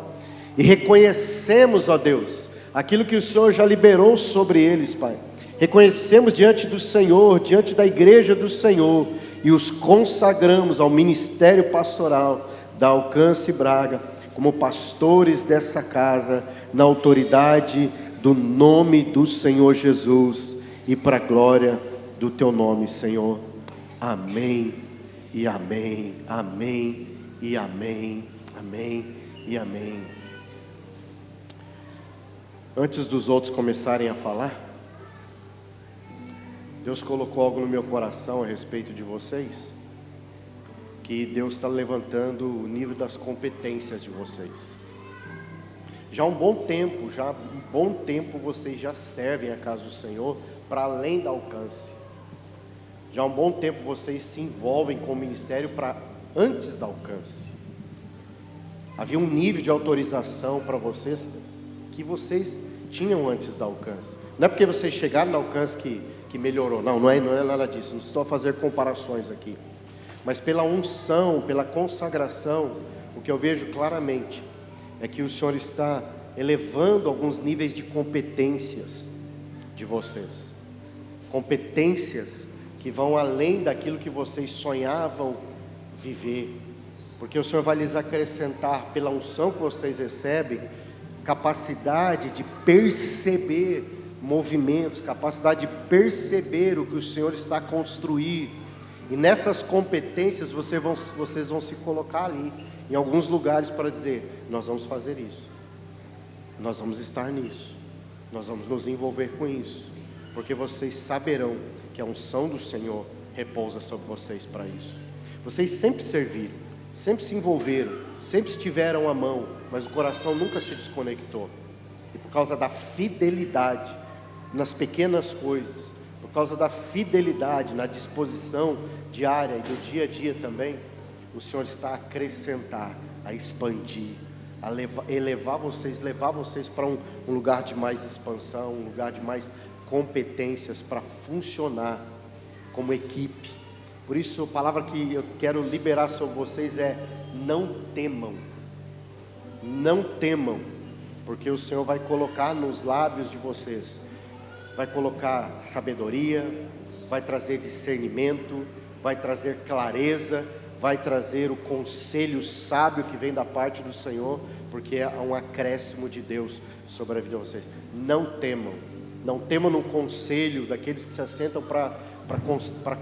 e reconhecemos, ó Deus, aquilo que o Senhor já liberou sobre eles, Pai. Reconhecemos diante do Senhor, diante da igreja do Senhor, e os consagramos ao ministério pastoral da Alcance Braga, como pastores dessa casa, na autoridade do nome do Senhor Jesus, e para a glória do teu nome, Senhor. Amém, e amém, amém, e amém, amém, e amém. Antes dos outros começarem a falar, Deus colocou algo no meu coração a respeito de vocês, que Deus está levantando o nível das competências de vocês. Já há um bom tempo vocês já servem a casa do Senhor para além da Alcance. Já há um bom tempo vocês se envolvem com o ministério para antes da Alcance. Havia um nível de autorização para vocês que vocês tinham antes da Alcance. Não é porque vocês chegaram na Alcance que melhorou, não é nada disso, não estou a fazer comparações aqui, mas pela unção, pela consagração, o que eu vejo claramente é que o Senhor está elevando alguns níveis de competências de vocês, competências que vão além daquilo que vocês sonhavam viver, porque o Senhor vai lhes acrescentar, pela unção que vocês recebem, capacidade de perceber movimentos, capacidade de perceber o que o Senhor está a construir, e nessas competências vocês vão se colocar ali, em alguns lugares, para dizer: nós vamos fazer isso, nós vamos estar nisso, nós vamos nos envolver com isso, porque vocês saberão que a unção do Senhor repousa sobre vocês para isso. Vocês sempre serviram, sempre se envolveram, sempre estiveram à mão, mas o coração nunca se desconectou. E por causa da fidelidade nas pequenas coisas, por causa da fidelidade na disposição diária e do dia a dia também, o Senhor está a acrescentar, a expandir, a levar vocês para um lugar de mais expansão, um lugar de mais competências para funcionar como equipe. Por isso a palavra que eu quero liberar sobre vocês é: não temam, não temam, porque o Senhor vai colocar nos lábios de vocês, vai colocar sabedoria, vai trazer discernimento, vai trazer clareza, vai trazer o conselho sábio que vem da parte do Senhor, porque é um acréscimo de Deus sobre a vida de vocês. Não temam, não temam no conselho daqueles que se assentam para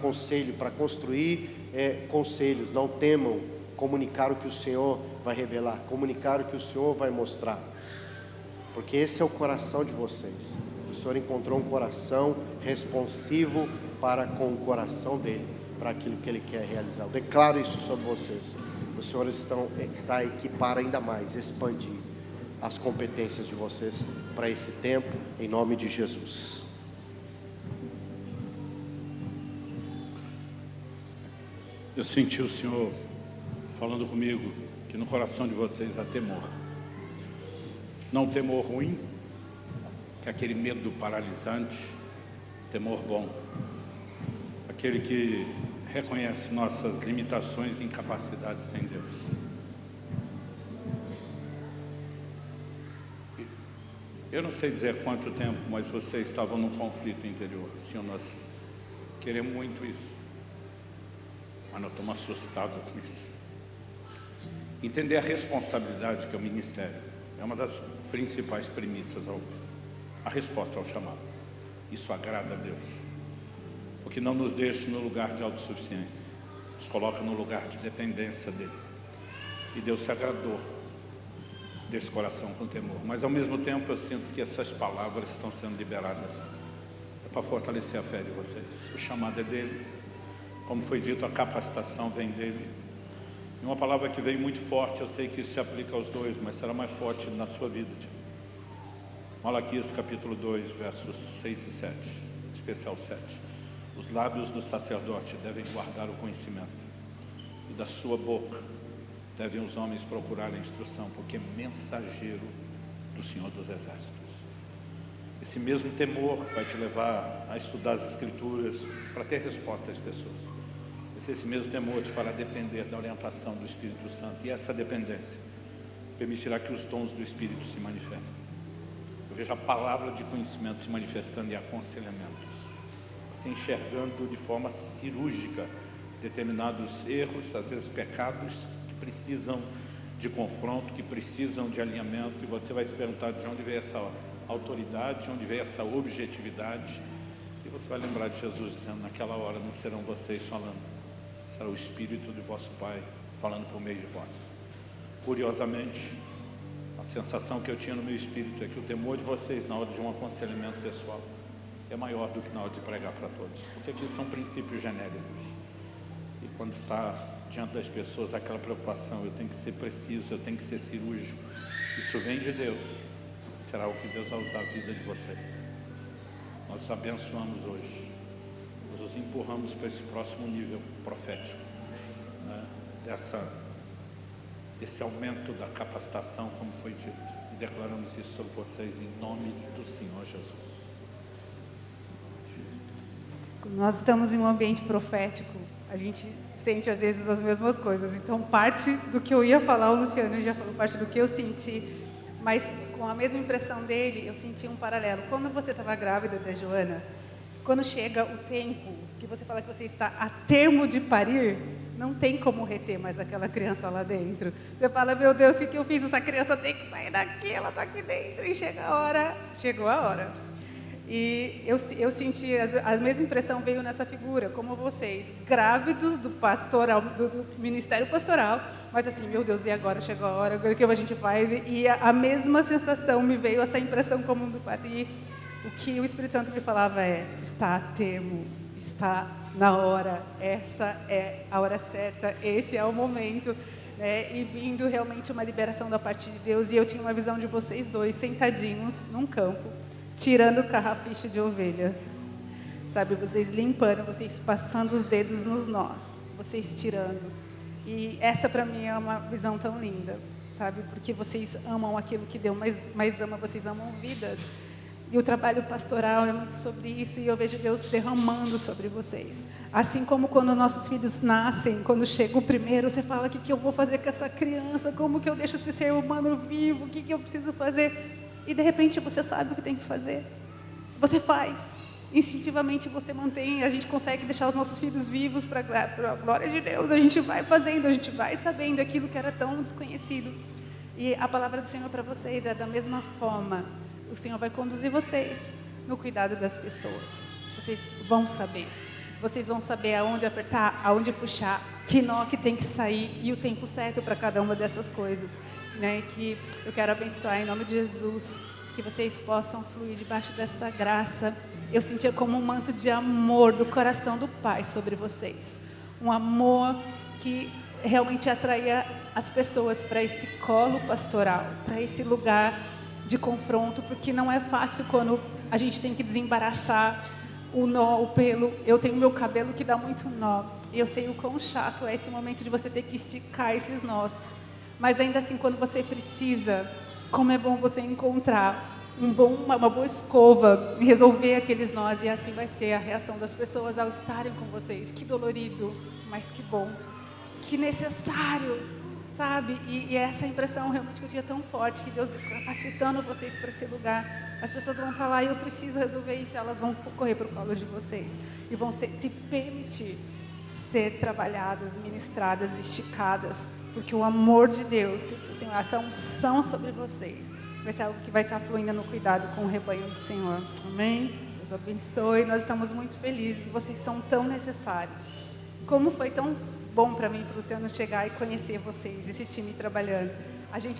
conselho, para construir conselhos. Não temam comunicar o que o Senhor vai revelar, comunicar o que o Senhor vai mostrar, porque esse é o coração de vocês. O Senhor encontrou um coração responsivo para com o coração dele, para aquilo que ele quer realizar. Eu declaro isso sobre vocês. O Senhor está a equipar ainda mais, expandir as competências de vocês para esse tempo, em nome de Jesus. Eu senti o Senhor falando comigo que no coração de vocês há temor. Não temor ruim, que é aquele medo paralisante, temor bom, aquele que reconhece nossas limitações e incapacidades sem Deus. Eu não sei dizer quanto tempo, mas vocês estavam num conflito interior. Senhor, nós queremos muito isso, mas nós estamos assustados com isso. Entender a responsabilidade que é o ministério é uma das principais premissas, a resposta ao chamado. Isso agrada a Deus, porque não nos deixa no lugar de autossuficiência, nos coloca no lugar de dependência dele. E Deus se agradou desse coração com temor. Mas ao mesmo tempo eu sinto que essas palavras estão sendo liberadas para fortalecer a fé de vocês. O chamado é dele, como foi dito, a capacitação vem dele. E uma palavra que veio muito forte, eu sei que isso se aplica aos dois, mas será mais forte na sua vida. Malaquias capítulo 2, versos 6 e 7, especial 7. Os lábios do sacerdote devem guardar o conhecimento, e da sua boca devem os homens procurar a instrução, porque é mensageiro do Senhor dos Exércitos. Esse mesmo temor vai te levar a estudar as Escrituras para ter resposta às pessoas. Esse mesmo temor te fará depender da orientação do Espírito Santo, e essa dependência permitirá que os dons do Espírito se manifestem. Eu vejo a palavra de conhecimento se manifestando em aconselhamentos, se enxergando de forma cirúrgica determinados erros, às vezes pecados, que precisam de confronto, que precisam de alinhamento, e você vai se perguntar de onde veio essa autoridade, de onde veio essa objetividade, e você vai lembrar de Jesus dizendo: naquela hora não serão vocês falando, será o Espírito de vosso Pai falando por meio de vós. Curiosamente, a sensação que eu tinha no meu espírito é que o temor de vocês na hora de um aconselhamento pessoal é maior do que na hora de pregar para todos, porque aqui são princípios genéricos, e quando está diante das pessoas aquela preocupação, eu tenho que ser preciso, eu tenho que ser cirúrgico, isso vem de Deus, será o que Deus vai usar a vida de vocês. Nós os abençoamos hoje, nós os empurramos para esse próximo nível profético, né? Desse aumento da capacitação, como foi dito, e declaramos isso sobre vocês em nome do Senhor Jesus. Nós estamos em um ambiente profético, a gente sente às vezes as mesmas coisas, então parte do que eu ia falar, o Luciano já falou, parte do que eu senti, mas com a mesma impressão dele, eu senti um paralelo. Quando você estava grávida da Joana, quando chega o tempo que você fala que você está a termo de parir, não tem como reter mais aquela criança lá dentro. Você fala: meu Deus, o que eu fiz? Essa criança tem que sair daqui, ela está aqui dentro, e chegou a hora. E eu senti, a mesma impressão veio nessa figura, como vocês, grávidos do pastoral, do ministério pastoral, mas assim, meu Deus, e agora? Chegou a hora, o que a gente faz? E a mesma sensação me veio, essa impressão comum do parto. E o que o Espírito Santo me falava está a termo, está na hora, essa é a hora certa, esse é o momento, né? E vindo realmente uma liberação da parte de Deus. E eu tinha uma visão de vocês dois sentadinhos num campo, tirando carrapicho de ovelha, sabe? Vocês limpando, vocês passando os dedos nos nós, vocês tirando. E essa para mim é uma visão tão linda, sabe? Porque vocês amam aquilo que Deus mais ama, vocês amam vidas. E o trabalho pastoral é muito sobre isso, e eu vejo Deus derramando sobre vocês. Assim como quando nossos filhos nascem, quando chega o primeiro, você fala: o que eu vou fazer com essa criança? Como que eu deixo esse ser humano vivo? O que eu preciso fazer? E de repente você sabe o que tem que fazer. Você faz. Instintivamente você mantém, a gente consegue deixar os nossos filhos vivos para a glória de Deus. A gente vai fazendo, a gente vai sabendo aquilo que era tão desconhecido. E a palavra do Senhor para vocês é da mesma forma. O Senhor vai conduzir vocês no cuidado das pessoas. Vocês vão saber aonde apertar, aonde puxar, que nó que tem que sair e o tempo certo para cada uma dessas coisas, né? Que eu quero abençoar em nome de Jesus, que vocês possam fluir debaixo dessa graça. Eu sentia como um manto de amor do coração do Pai sobre vocês, um amor que realmente atraía as pessoas para esse colo pastoral, para esse lugar de confronto, porque não é fácil quando a gente tem que desembaraçar o nó, o pelo. Eu tenho meu cabelo que dá muito nó, e eu sei o quão chato é esse momento de você ter que esticar esses nós, mas ainda assim, quando você precisa, como é bom você encontrar uma boa escova e resolver aqueles nós, e assim vai ser a reação das pessoas ao estarem com vocês. Que dolorido, mas que bom, que necessário, sabe? E essa impressão realmente que eu tinha tão forte, que Deus capacitando vocês para esse lugar. As pessoas vão estar lá e eu preciso resolver isso, elas vão correr para o colo de vocês e vão se permitir ser trabalhadas, ministradas, esticadas, porque o amor de Deus, Senhor, essa unção sobre vocês vai ser algo que vai estar fluindo no cuidado com o rebanho do Senhor. Amém? Deus abençoe. Nós estamos muito felizes, vocês são tão necessários. Como foi tão bom para mim, para o Luciano, chegar e conhecer vocês, esse time trabalhando.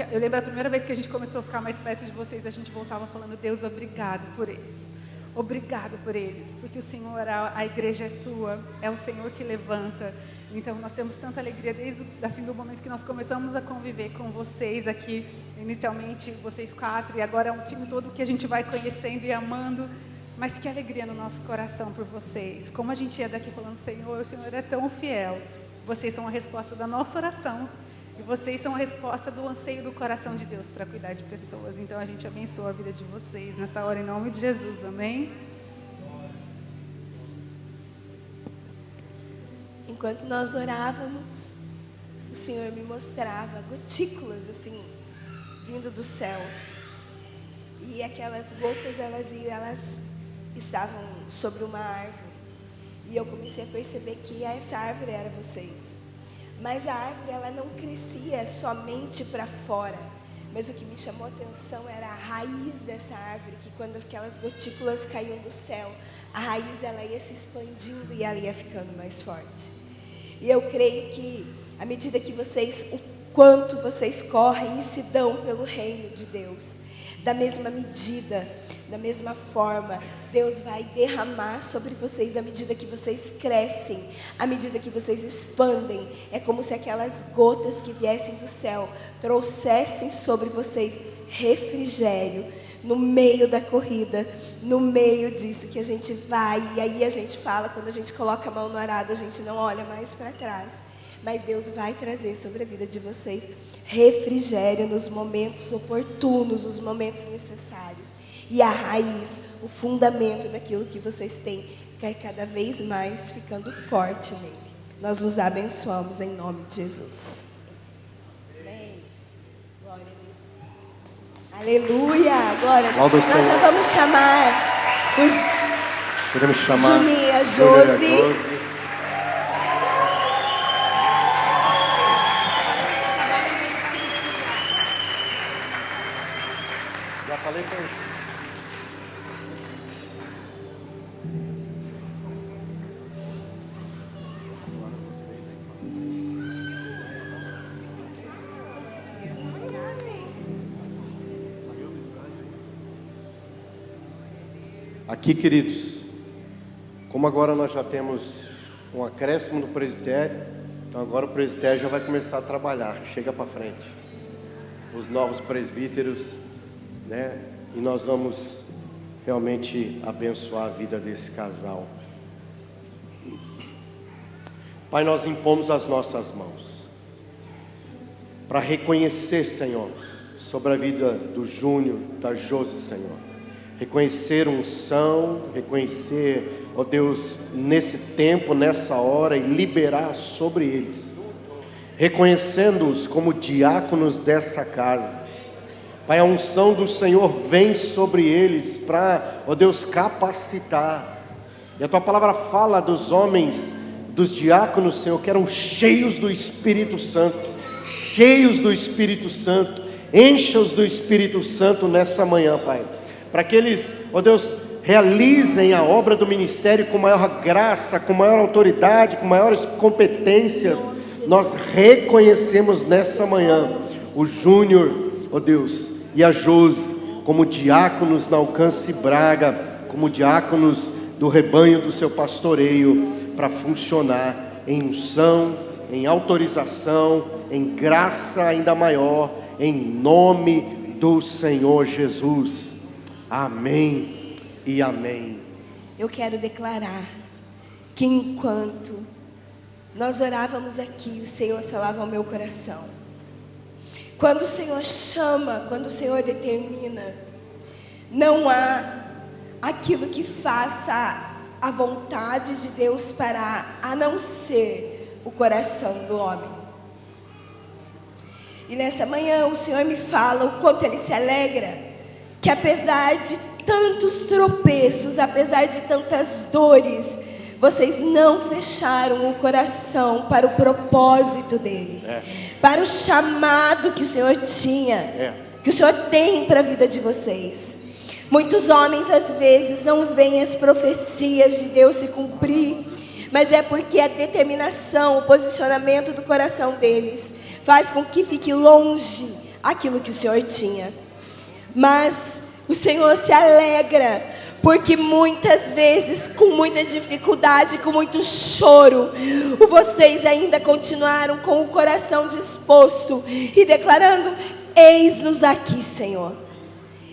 Eu lembro a primeira vez que a gente começou a ficar mais perto de vocês, a gente voltava falando: Deus, obrigado por eles. Obrigado por eles, porque o Senhor, a igreja é tua, é o Senhor que levanta. Então nós temos tanta alegria desde assim, do momento que nós começamos a conviver com vocês aqui, inicialmente vocês 4, e agora é um time todo que a gente vai conhecendo e amando. Mas que alegria no nosso coração por vocês. Como a gente ia daqui falando: Senhor, o Senhor é tão fiel. Vocês são a resposta da nossa oração. E vocês são a resposta do anseio do coração de Deus para cuidar de pessoas. Então a gente abençoa a vida de vocês nessa hora, em nome de Jesus. Amém? Enquanto nós orávamos, o Senhor me mostrava gotículas assim, vindo do céu. E aquelas gotas, elas estavam sobre uma árvore. E eu comecei a perceber que essa árvore era vocês. Mas a árvore, ela não crescia somente para fora. Mas o que me chamou a atenção era a raiz dessa árvore, que quando aquelas gotículas caíam do céu, a raiz, ela ia se expandindo e ela ia ficando mais forte. E eu creio que, à medida que o quanto vocês correm e se dão pelo reino de Deus, da mesma medida, da mesma forma, Deus vai derramar sobre vocês à medida que vocês crescem, à medida que vocês expandem. É como se aquelas gotas que viessem do céu trouxessem sobre vocês refrigério no meio da corrida, no meio disso que a gente vai. E aí a gente fala, quando a gente coloca a mão no arado, a gente não olha mais para trás. Mas Deus vai trazer sobre a vida de vocês refrigério nos momentos oportunos, nos momentos necessários. E a raiz, o fundamento daquilo que vocês têm, vai cada vez mais ficando forte nele. Nós nos abençoamos em nome de Jesus. Amém. Glória a Deus. Aleluia. Glória a Deus. Nós já vamos chamar Queremos chamar Juninha, Josi. Já falei com eles. Aqui, queridos, como agora nós já temos um acréscimo no presbitério, então agora o presbitério já vai começar a trabalhar. Chega para frente, os novos presbíteros, né? E nós vamos realmente abençoar a vida desse casal. Pai, nós impomos as nossas mãos para reconhecer, Senhor, sobre a vida do Júnior, da Josi, Senhor. Reconhecer unção, reconhecer, ó Deus, nesse tempo, nessa hora, e liberar sobre eles, reconhecendo-os como diáconos dessa casa. Pai, a unção do Senhor vem sobre eles para, ó Deus, capacitar. E a Tua palavra fala dos homens, dos diáconos, Senhor, que eram cheios do Espírito Santo. Cheios do Espírito Santo. Encha-os do Espírito Santo nessa manhã, Pai, para que eles, ó Deus, realizem a obra do ministério com maior graça, com maior autoridade, com maiores competências. Nós reconhecemos nessa manhã o Júnior, ó Deus, e a Josi como diáconos na Alcance Braga, como diáconos do rebanho do seu pastoreio, para funcionar em unção, em autorização, em graça ainda maior, em nome do Senhor Jesus. Amém e amém. Eu quero declarar que enquanto nós orávamos aqui, o Senhor falava ao meu coração. Quando o Senhor chama, quando o Senhor determina, não há aquilo que faça a vontade de Deus parar, a não ser o coração do homem. E nessa manhã o Senhor me fala o quanto Ele se alegra, que apesar de tantos tropeços, apesar de tantas dores, vocês não fecharam o coração para o propósito dEle, para o chamado que o Senhor tinha, que o Senhor tem para a vida de vocês. Muitos homens às vezes não veem as profecias de Deus se cumprir, mas é porque a determinação, o posicionamento do coração deles faz com que fique longe aquilo que o Senhor tinha. Mas o Senhor se alegra, porque muitas vezes, com muita dificuldade, com muito choro, vocês ainda continuaram com o coração disposto e declarando: eis-nos aqui, Senhor.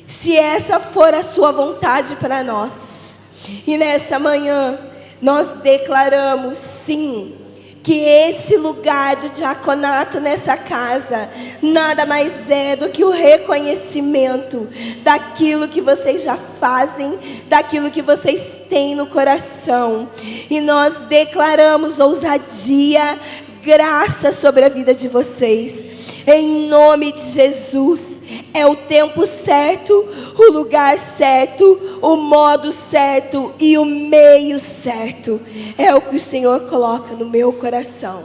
Se essa for a sua vontade para nós. E nessa manhã, nós declaramos sim, que esse lugar do diaconato nessa casa nada mais é do que o reconhecimento daquilo que vocês já fazem, daquilo que vocês têm no coração. E nós declaramos ousadia, graça sobre a vida de vocês. Em nome de Jesus. É o tempo certo, o lugar certo, o modo certo e o meio certo. É o que o Senhor coloca no meu coração.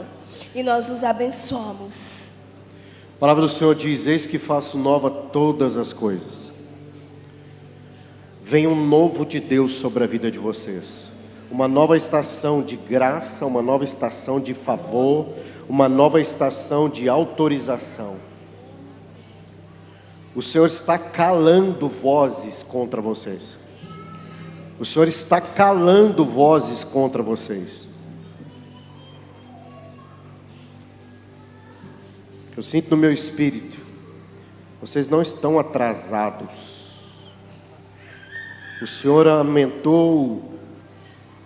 E nós os abençoamos. A palavra do Senhor diz: eis que faço nova todas as coisas. Vem um novo de Deus sobre a vida de vocês. Uma nova estação de graça, uma nova estação de favor, uma nova estação de autorização. O Senhor está calando vozes contra vocês. O Senhor está calando vozes contra vocês. Eu sinto no meu espírito, vocês não estão atrasados. O Senhor aumentou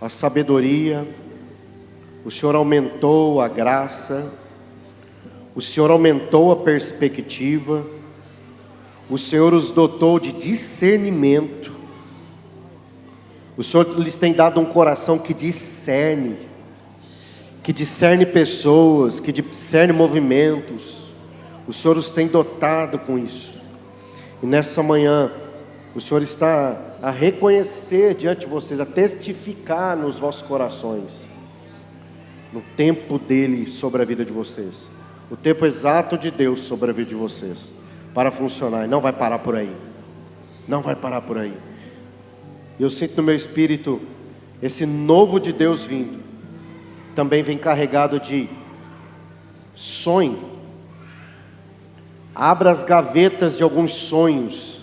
a sabedoria, o Senhor aumentou a graça, o Senhor aumentou a perspectiva, o Senhor os dotou de discernimento, o Senhor lhes tem dado um coração que discerne pessoas, que discerne movimentos. O Senhor os tem dotado com isso. E nessa manhã, o Senhor está a reconhecer diante de vocês, a testificar nos vossos corações, no tempo dEle sobre a vida de vocês, o tempo exato de Deus sobre a vida de vocês, para funcionar. E não vai parar por aí. Não vai parar por aí. Eu sinto no meu espírito esse novo de Deus vindo. Também vem carregado de sonho. Abra as gavetas de alguns sonhos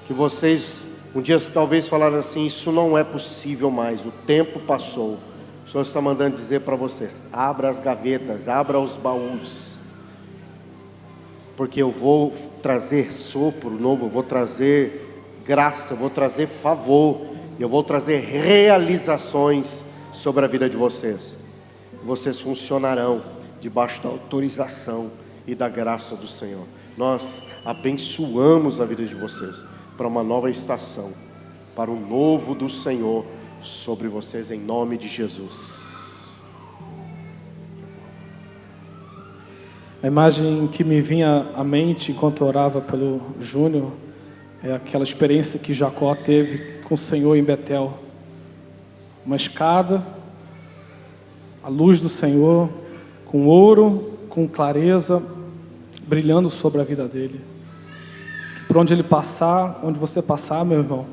que vocês Um dia talvez falaram assim: isso não é possível mais, o tempo passou. O Senhor está mandando dizer para vocês: abra as gavetas, abra os baús, porque eu vou trazer sopro novo, eu vou trazer graça, eu vou trazer favor, eu vou trazer realizações sobre a vida de vocês. Vocês funcionarão debaixo da autorização e da graça do Senhor. Nós abençoamos a vida de vocês para uma nova estação, para o novo do Senhor sobre vocês, em nome de Jesus. A imagem que me vinha à mente enquanto eu orava pelo Júnior é aquela experiência que Jacó teve com o Senhor em Betel. Uma escada, a luz do Senhor, com ouro, com clareza, brilhando sobre a vida dele. Por onde ele passar, onde você passar, meu irmão,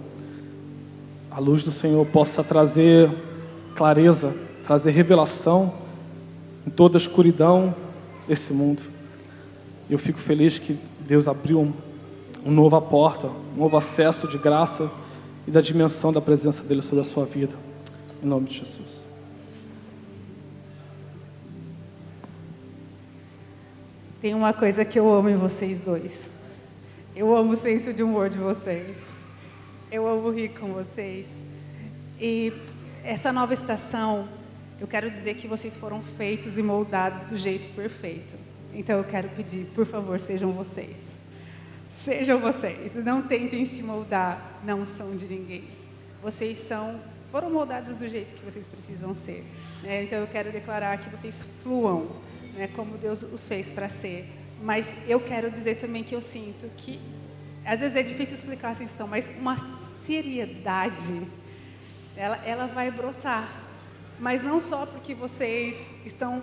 a luz do Senhor possa trazer clareza, trazer revelação em toda a escuridão desse mundo. Eu fico feliz que Deus abriu uma nova porta, um novo acesso de graça e da dimensão da presença dele sobre a sua vida. Em nome de Jesus. Tem uma coisa que eu amo em vocês dois. Eu amo o senso de humor de vocês. Eu amo rir com vocês. E essa nova estação, eu quero dizer que vocês foram feitos e moldados do jeito perfeito. Então eu quero pedir, por favor, sejam vocês. Sejam vocês. Não tentem se moldar, não são de ninguém. Vocês foram moldados do jeito que vocês precisam ser. Né? Então eu quero declarar que vocês fluam, né, como Deus os fez para ser. Mas eu quero dizer também que eu sinto que, às vezes é difícil explicar a sensação, mas uma seriedade, ela vai brotar. Mas não só porque vocês estão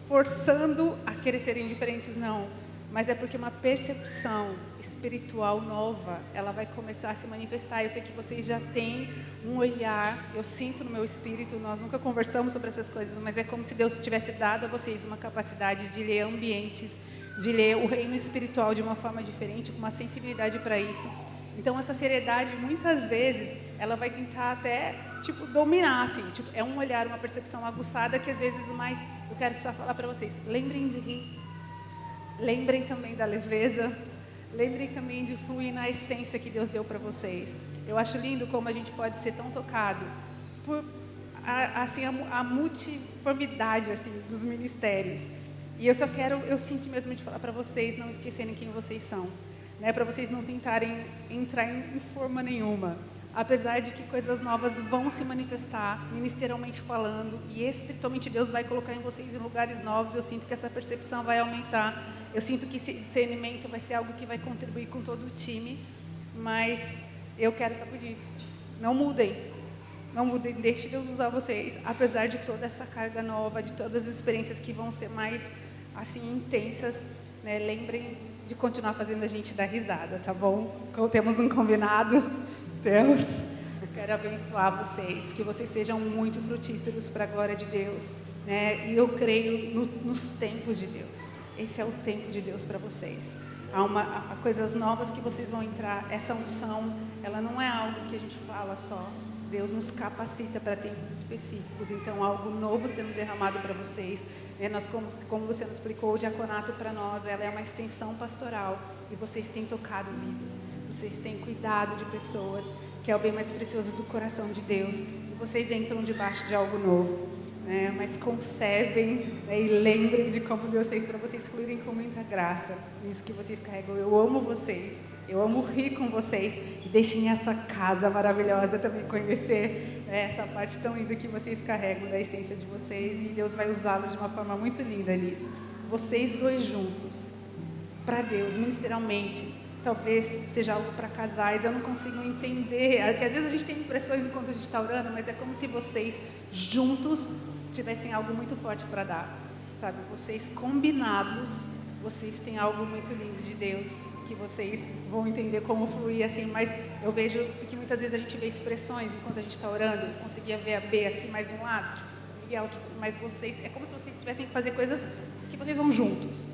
forçando a querer serem diferentes, não. Mas é porque uma percepção espiritual nova, ela vai começar a se manifestar. Eu sei que vocês já têm um olhar, eu sinto no meu espírito, nós nunca conversamos sobre essas coisas, mas é como se Deus tivesse dado a vocês uma capacidade de ler ambientes, de ler o reino espiritual de uma forma diferente, com uma sensibilidade para isso. Então essa seriedade, muitas vezes, ela vai tentar até, dominar, assim, é um olhar, uma percepção aguçada que às vezes, mas eu quero só falar para vocês, lembrem de rir, lembrem também da leveza, lembrem também de fluir na essência que Deus deu para vocês. Eu acho lindo como a gente pode ser tão tocado por a multiformidade assim, dos ministérios. E eu sinto mesmo de falar para vocês não esquecerem quem vocês são, né? Para vocês não tentarem entrar em forma nenhuma. Apesar de que coisas novas vão se manifestar, ministerialmente falando, e espiritualmente Deus vai colocar em vocês em lugares novos, eu sinto que essa percepção vai aumentar, eu sinto que esse discernimento vai ser algo que vai contribuir com todo o time, mas eu quero só pedir, não mudem, deixe Deus usar vocês, apesar de toda essa carga nova, de todas as experiências que vão ser mais, assim, intensas, né? Lembrem de continuar fazendo a gente dar risada, tá bom? Temos um combinado? Deus, eu quero abençoar vocês, que vocês sejam muito frutíferos para a glória de Deus, né? E eu creio nos tempos de Deus. Esse é o tempo de Deus para vocês. Há coisas novas que vocês vão entrar. Essa unção, ela não é algo que a gente fala só. Deus nos capacita para tempos específicos. Então, algo novo sendo derramado para vocês. Nós, como você nos explicou, o diaconato para nós, ela é uma extensão pastoral. E vocês têm tocado vidas. Vocês têm cuidado de pessoas, que é o bem mais precioso do coração de Deus. E vocês entram debaixo de algo novo. Mas conservem, né, e lembrem de como Deus fez para vocês fluírem com muita graça. Isso que vocês carregam. Eu amo vocês. Eu amo rir com vocês. E deixem essa casa maravilhosa também conhecer, né, essa parte tão linda que vocês carregam da essência de vocês. E Deus vai usá-los de uma forma muito linda nisso. Vocês dois juntos, para Deus, ministerialmente. Talvez seja algo para casais, eu não consigo entender. Porque às vezes a gente tem impressões enquanto a gente está orando, mas é como se vocês juntos tivessem algo muito forte para dar. Sabe, vocês combinados, vocês têm algo muito lindo de Deus, que vocês vão entender como fluir assim, mas eu vejo que muitas vezes a gente vê expressões enquanto a gente está orando, eu conseguia ver a B aqui mais de um lado, Miguel, mas vocês, é como se vocês tivessem que fazer coisas que vocês vão juntos.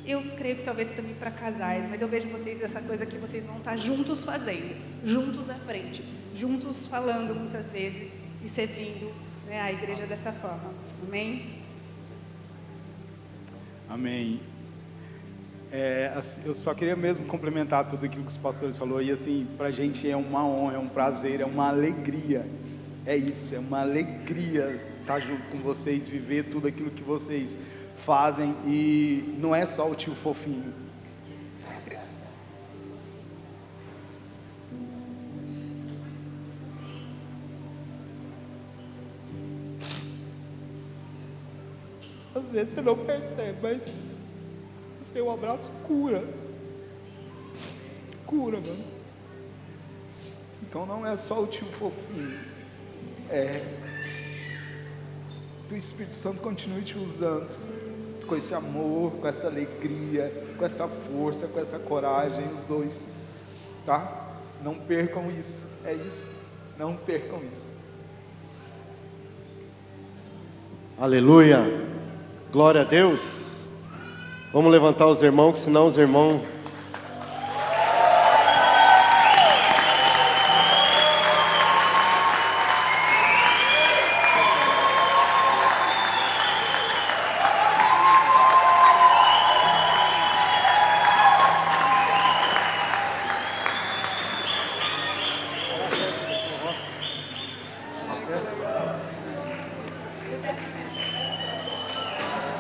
Eu creio que talvez também para casais, mas eu vejo vocês essa coisa que vocês vão estar juntos fazendo, juntos à frente, juntos falando muitas vezes e servindo, né, a igreja dessa forma. Amém? Amém. Eu só queria mesmo complementar tudo aquilo que os pastores falaram. E assim, para a gente é uma honra, é um prazer, é uma alegria. É isso, é uma alegria estar junto com vocês, viver tudo aquilo que vocês fazem. E não é só o tio fofinho. Às vezes você não percebe, mas o seu abraço cura. Cura, mano. Então não é só o tio fofinho. Que o Espírito Santo continue te usando com esse amor, com essa alegria, com essa força, com essa coragem, os dois, tá? Não percam isso, é isso. Não percam isso. Aleluia. Glória a Deus. Vamos levantar os irmãos, que senão os irmãos...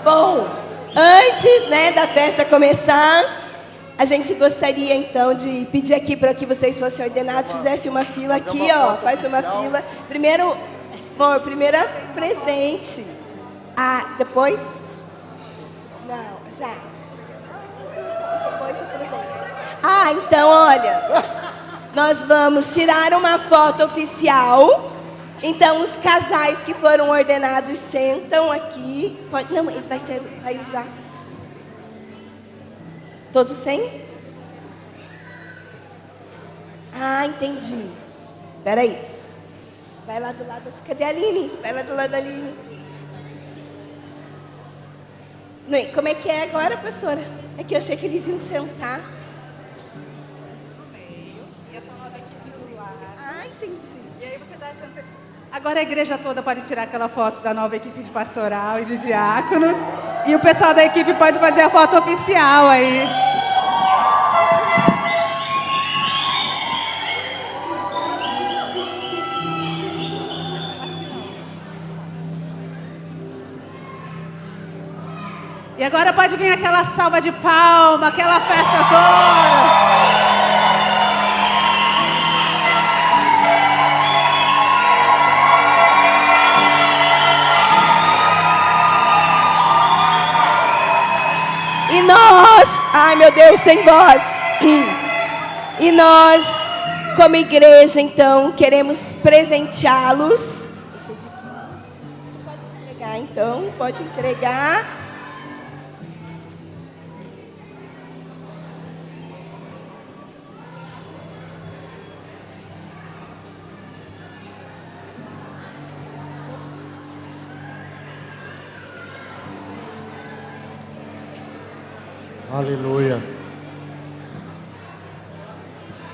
Bom, antes, né, da festa começar, a gente gostaria então de pedir aqui para que vocês fossem ordenados, fizessem uma fila aqui, ó, faz uma fila. Primeiro, amor, primeiro presente. Ah, depois? Não, já. Depois o presente. Ah, então, olha, nós vamos tirar uma foto oficial. Então, os casais que foram ordenados sentam aqui. Não, esse vai usar. Todos sem? Ah, entendi. Espera aí. Vai lá do lado. Cadê a Aline? Vai lá do lado da Aline. Como é que é agora, pastora? É que eu achei que eles iam sentar. No meio, e essa nova equipe do lado. Ah, entendi. E aí você dá a chance... Agora a igreja toda pode tirar aquela foto da nova equipe de pastoral e de diáconos. E o pessoal da equipe pode fazer a foto oficial aí. E agora pode vir aquela salva de palma, aquela festa toda. E nós, ai meu Deus, sem voz. E nós, como igreja, então, queremos presenteá-los. Esse de aqui. Você pode entregar, então, pode entregar. Aleluia.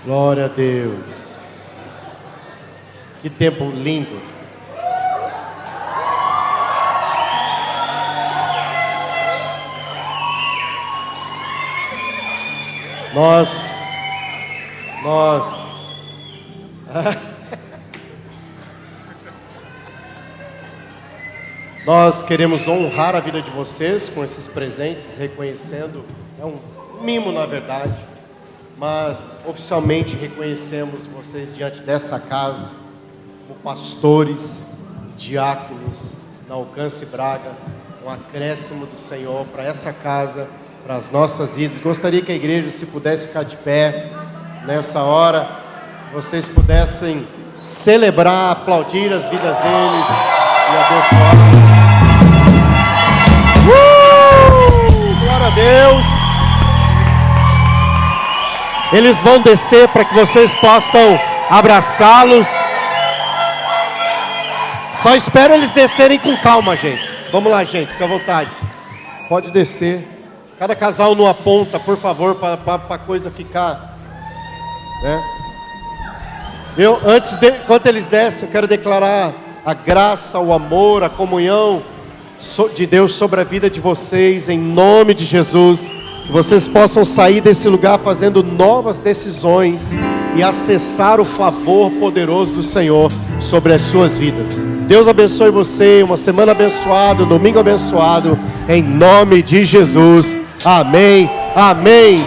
Glória a Deus. Que tempo lindo. Nós queremos honrar a vida de vocês com esses presentes, reconhecendo, é um mimo na verdade, mas oficialmente reconhecemos vocês diante dessa casa, como pastores, diáconos, na Alcance Braga, um acréscimo do Senhor para essa casa, para as nossas vidas. Gostaria que a igreja, se pudesse ficar de pé nessa hora, vocês pudessem celebrar, aplaudir as vidas deles e abençoá-los. Glória a Deus. Eles vão descer para que vocês possam abraçá-los. Só espero eles descerem com calma, gente. Vamos lá, gente, fica à vontade. Pode descer. Cada casal numa ponta, por favor, para a coisa ficar, né? Enquanto eles descem, eu quero declarar a graça, o amor, a comunhão de Deus sobre a vida de vocês, em nome de Jesus. Que vocês possam sair desse lugar fazendo novas decisões e acessar o favor poderoso do Senhor sobre as suas vidas. Deus abençoe você, uma semana abençoada, um domingo abençoado, em nome de Jesus. Amém, amém.